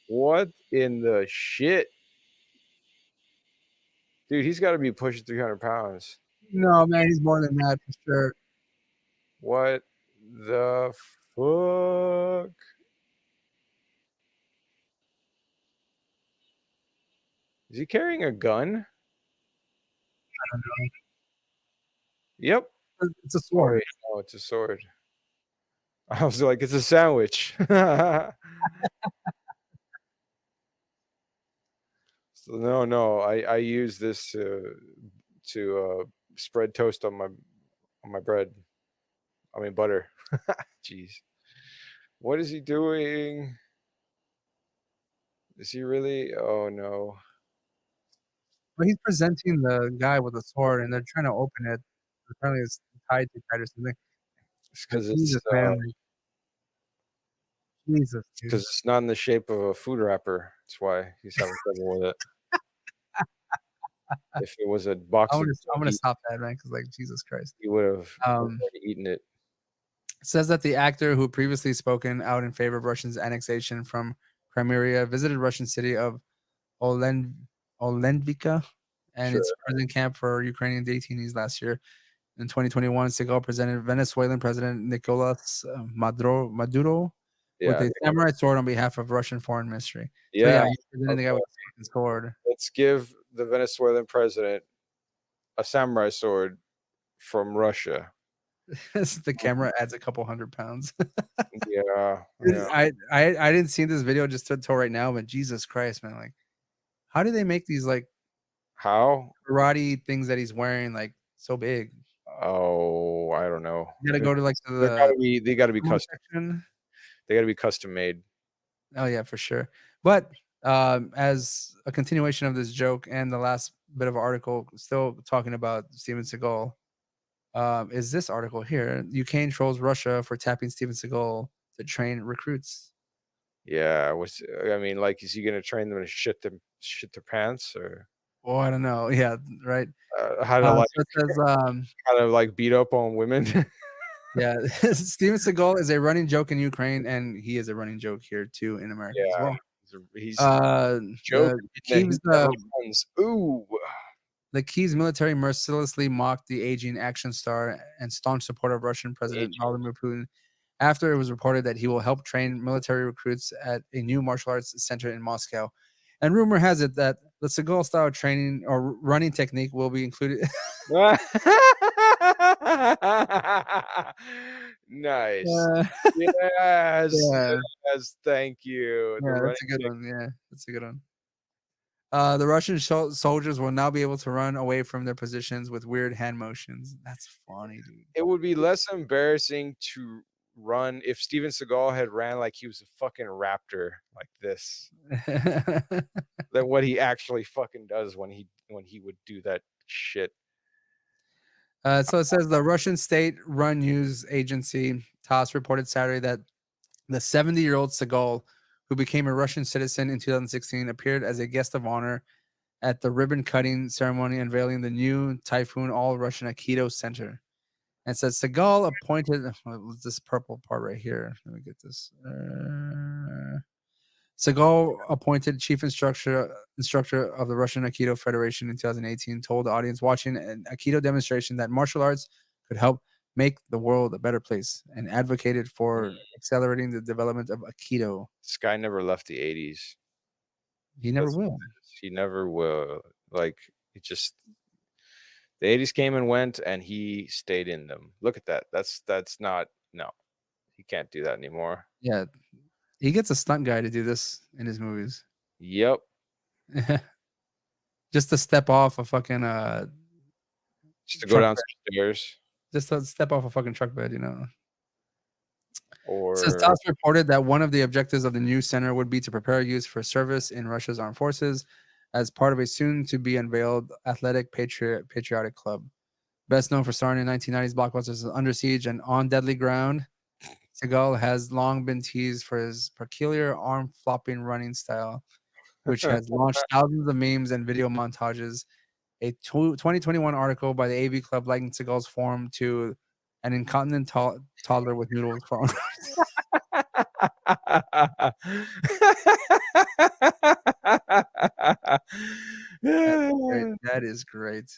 What in the shit? Dude, he's got to be pushing 300 pounds. No, man, he's more than that for sure. What the fuck? Is he carrying a gun? I don't know. Yep. It's a Oh, sword. wait, no, it's a sword. I was like, it's a sandwich. So, no, I use this to spread toast on my bread. I mean butter. Jeez. What is he doing? Is he really? Oh no. But he's presenting the guy with a sword, and they're trying to open it. Apparently, it's tied too tight or something. It's But because Jesus, man, like, Jesus, dude. it's not in the shape of a food wrapper. That's why he's having trouble with it. If it was a box of I'm gonna candy, stop that, man, because like Jesus Christ. he would have Um, already eaten it. it says that the actor who previously spoken out in favor of Russia's annexation from Crimea visited Russian city of Olen Olenvika and its Sure. prison camp for Ukrainian detainees last year. In 2021, Seagal presented Venezuelan President Nicolas Maduro with Yeah. a samurai sword on behalf of Russian Foreign Ministry. So Yeah. yeah, he presented the guy Okay. with a fucking sword. Let's give the Venezuelan president a samurai sword from Russia. The camera adds a couple 100 pounds. Yeah. Dude, Yeah. I didn't see this video just until right now, but Jesus Christ, man, like, how do they make these like How? karate things that he's wearing like so big? Oh, I don't know. You gotta go to like They the gotta be. They gotta be promo custom. section. They gotta be custom made. Oh yeah, for sure. But as a continuation of this joke and the last bit of article, still talking about Steven Seagal, is this article here? Ukraine trolls Russia for tapping Steven Seagal to train recruits. Yeah. I mean, like, is he gonna train them to shit their pants, or Oh, I don't know. Yeah, right. how to like So it says, beat up on women? yeah, Steven Seagal is a running joke in Ukraine, and he is a running joke here too in America as Yeah. well. He's The joking that he Kiev's never runs. Ooh. The Kiev's military mercilessly mocked the aging action star and staunch supporter of Russian President Aging. Vladimir Putin after it was reported that he will help train military recruits at a new martial arts center in Moscow. And rumor has it that the Seagal style training or running technique will be included. Nice. Uh, Yes. yeah, Yes. Thank you. The yeah, running that's a good thing. one. Yeah, that's a good one. The Russian soldiers will now be able to run away from their positions with weird hand motions. That's funny, dude. It would be less embarrassing to run if Steven Seagal had ran like he was a fucking raptor like this than what he actually fucking does when he would do that shit. So it says the Russian state-run news agency TASS reported Saturday that the 70-year-old Seagal, who became a Russian citizen in 2016, appeared as a guest of honor at the ribbon-cutting ceremony unveiling the new Typhoon All-Russian Aikido Center. And it says Seagal appointed this purple part right here. Let me get this. Seagal, appointed chief instructor of the Russian Aikido Federation in 2018, told the audience watching an Aikido demonstration that martial arts could help make the world a better place and advocated for Mm. accelerating the development of Aikido. This guy never left the 80s. He never That's what will. it is. He never will. Like, it just the 80s came and went, and he stayed in them. Look at that. That's not no. He can't do that anymore. Yeah, he gets a stunt guy to do this in his movies. Yep. Just to step off a fucking Just to go truck bed. downstairs Just to step off a fucking truck bed, you know. Since or TASS reported that one of the objectives of the new center would be to prepare youth for service in Russia's armed forces as part of a soon to be unveiled athletic patriotic club. Best known for starring in 1990s blockbusters Under Siege and On Deadly Ground, Seagal has long been teased for his peculiar arm flopping running style, which has launched thousands of memes and video montages. A 2021 article by the AV Club likened Seagal's form to an incontinent toddler with noodles for arms. That's great. That is great.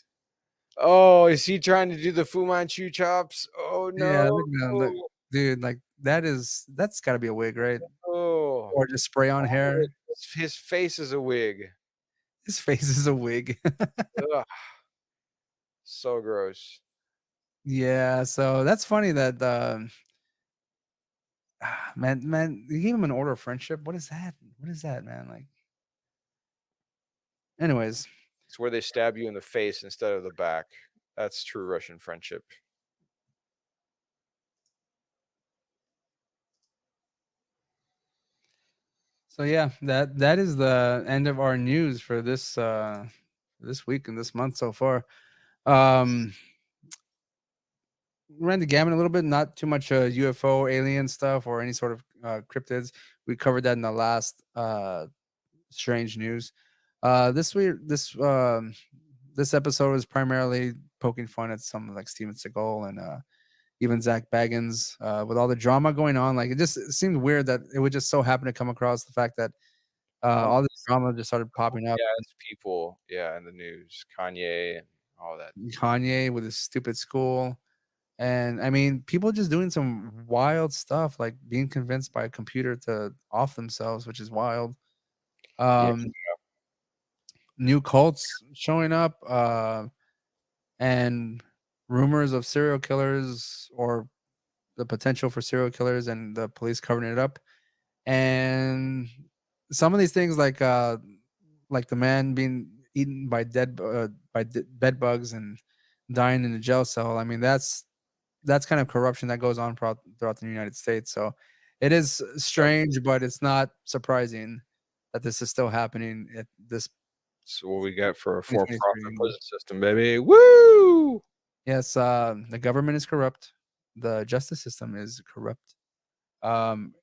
Oh, is he trying to do the Fu Manchu chops? Oh Yeah, no. look at him, look, dude, like, that's gotta be a wig, right? Oh, Or just spray on all of hair. it. His face is a wig. His face is a wig. Ugh, so gross. Yeah, so that's funny that, man, you gave him an order of friendship? What is that? What is that, man? Like, anyways, It's where they stab you in the face instead of the back. That's true Russian friendship. so yeah, that is the end of our news for this week and this month so far. Um, ran the gamut a little bit, not too much UFO alien stuff or any sort of cryptids. We covered that in the last strange news. This week, this episode is primarily poking fun at some like Steven Seagal and even Zach Bagans with all the drama going on. Like it seemed weird that it would just so happen to come across the fact that All all this these drama just started popping up. yes people, yeah, in the news, Kanye and all that. Kanye with his stupid school. And I mean, people just doing some wild stuff, like being convinced by a computer to off themselves, which is wild. Yeah, Um, New cults showing up, and rumors of serial killers or the potential for serial killers and the police covering it up. And some of these things like the man being eaten by bed bugs and dying in a jail cell. I mean, that's kind of corruption that goes on throughout the United States. So it is strange, but it's not surprising that this is still happening at this that's what we got for a 2023. for-profit prison system, baby. Woo! Yes, the government is corrupt. The justice system is corrupt. Um,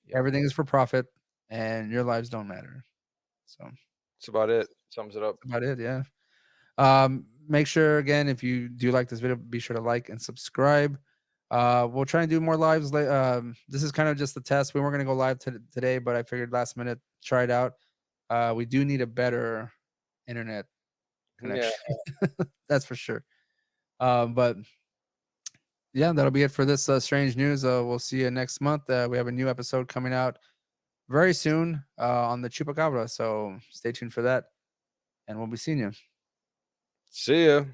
Yep. Everything is for profit, and your lives don't matter. So That's about it. Sums it up. that's about it. Yeah. Make sure again if you do like this video, be sure to like and subscribe. We'll try and do more lives. This is kind of just a test. We weren't gonna go live today, but I figured last minute try it out. We do need a better internet Yeah. connection. That's for sure. But yeah, that'll be it for this strange news. We'll see you next month. We have a new episode coming out very soon on the Chupacabra. So stay tuned for that, and we'll be seeing you. See ya.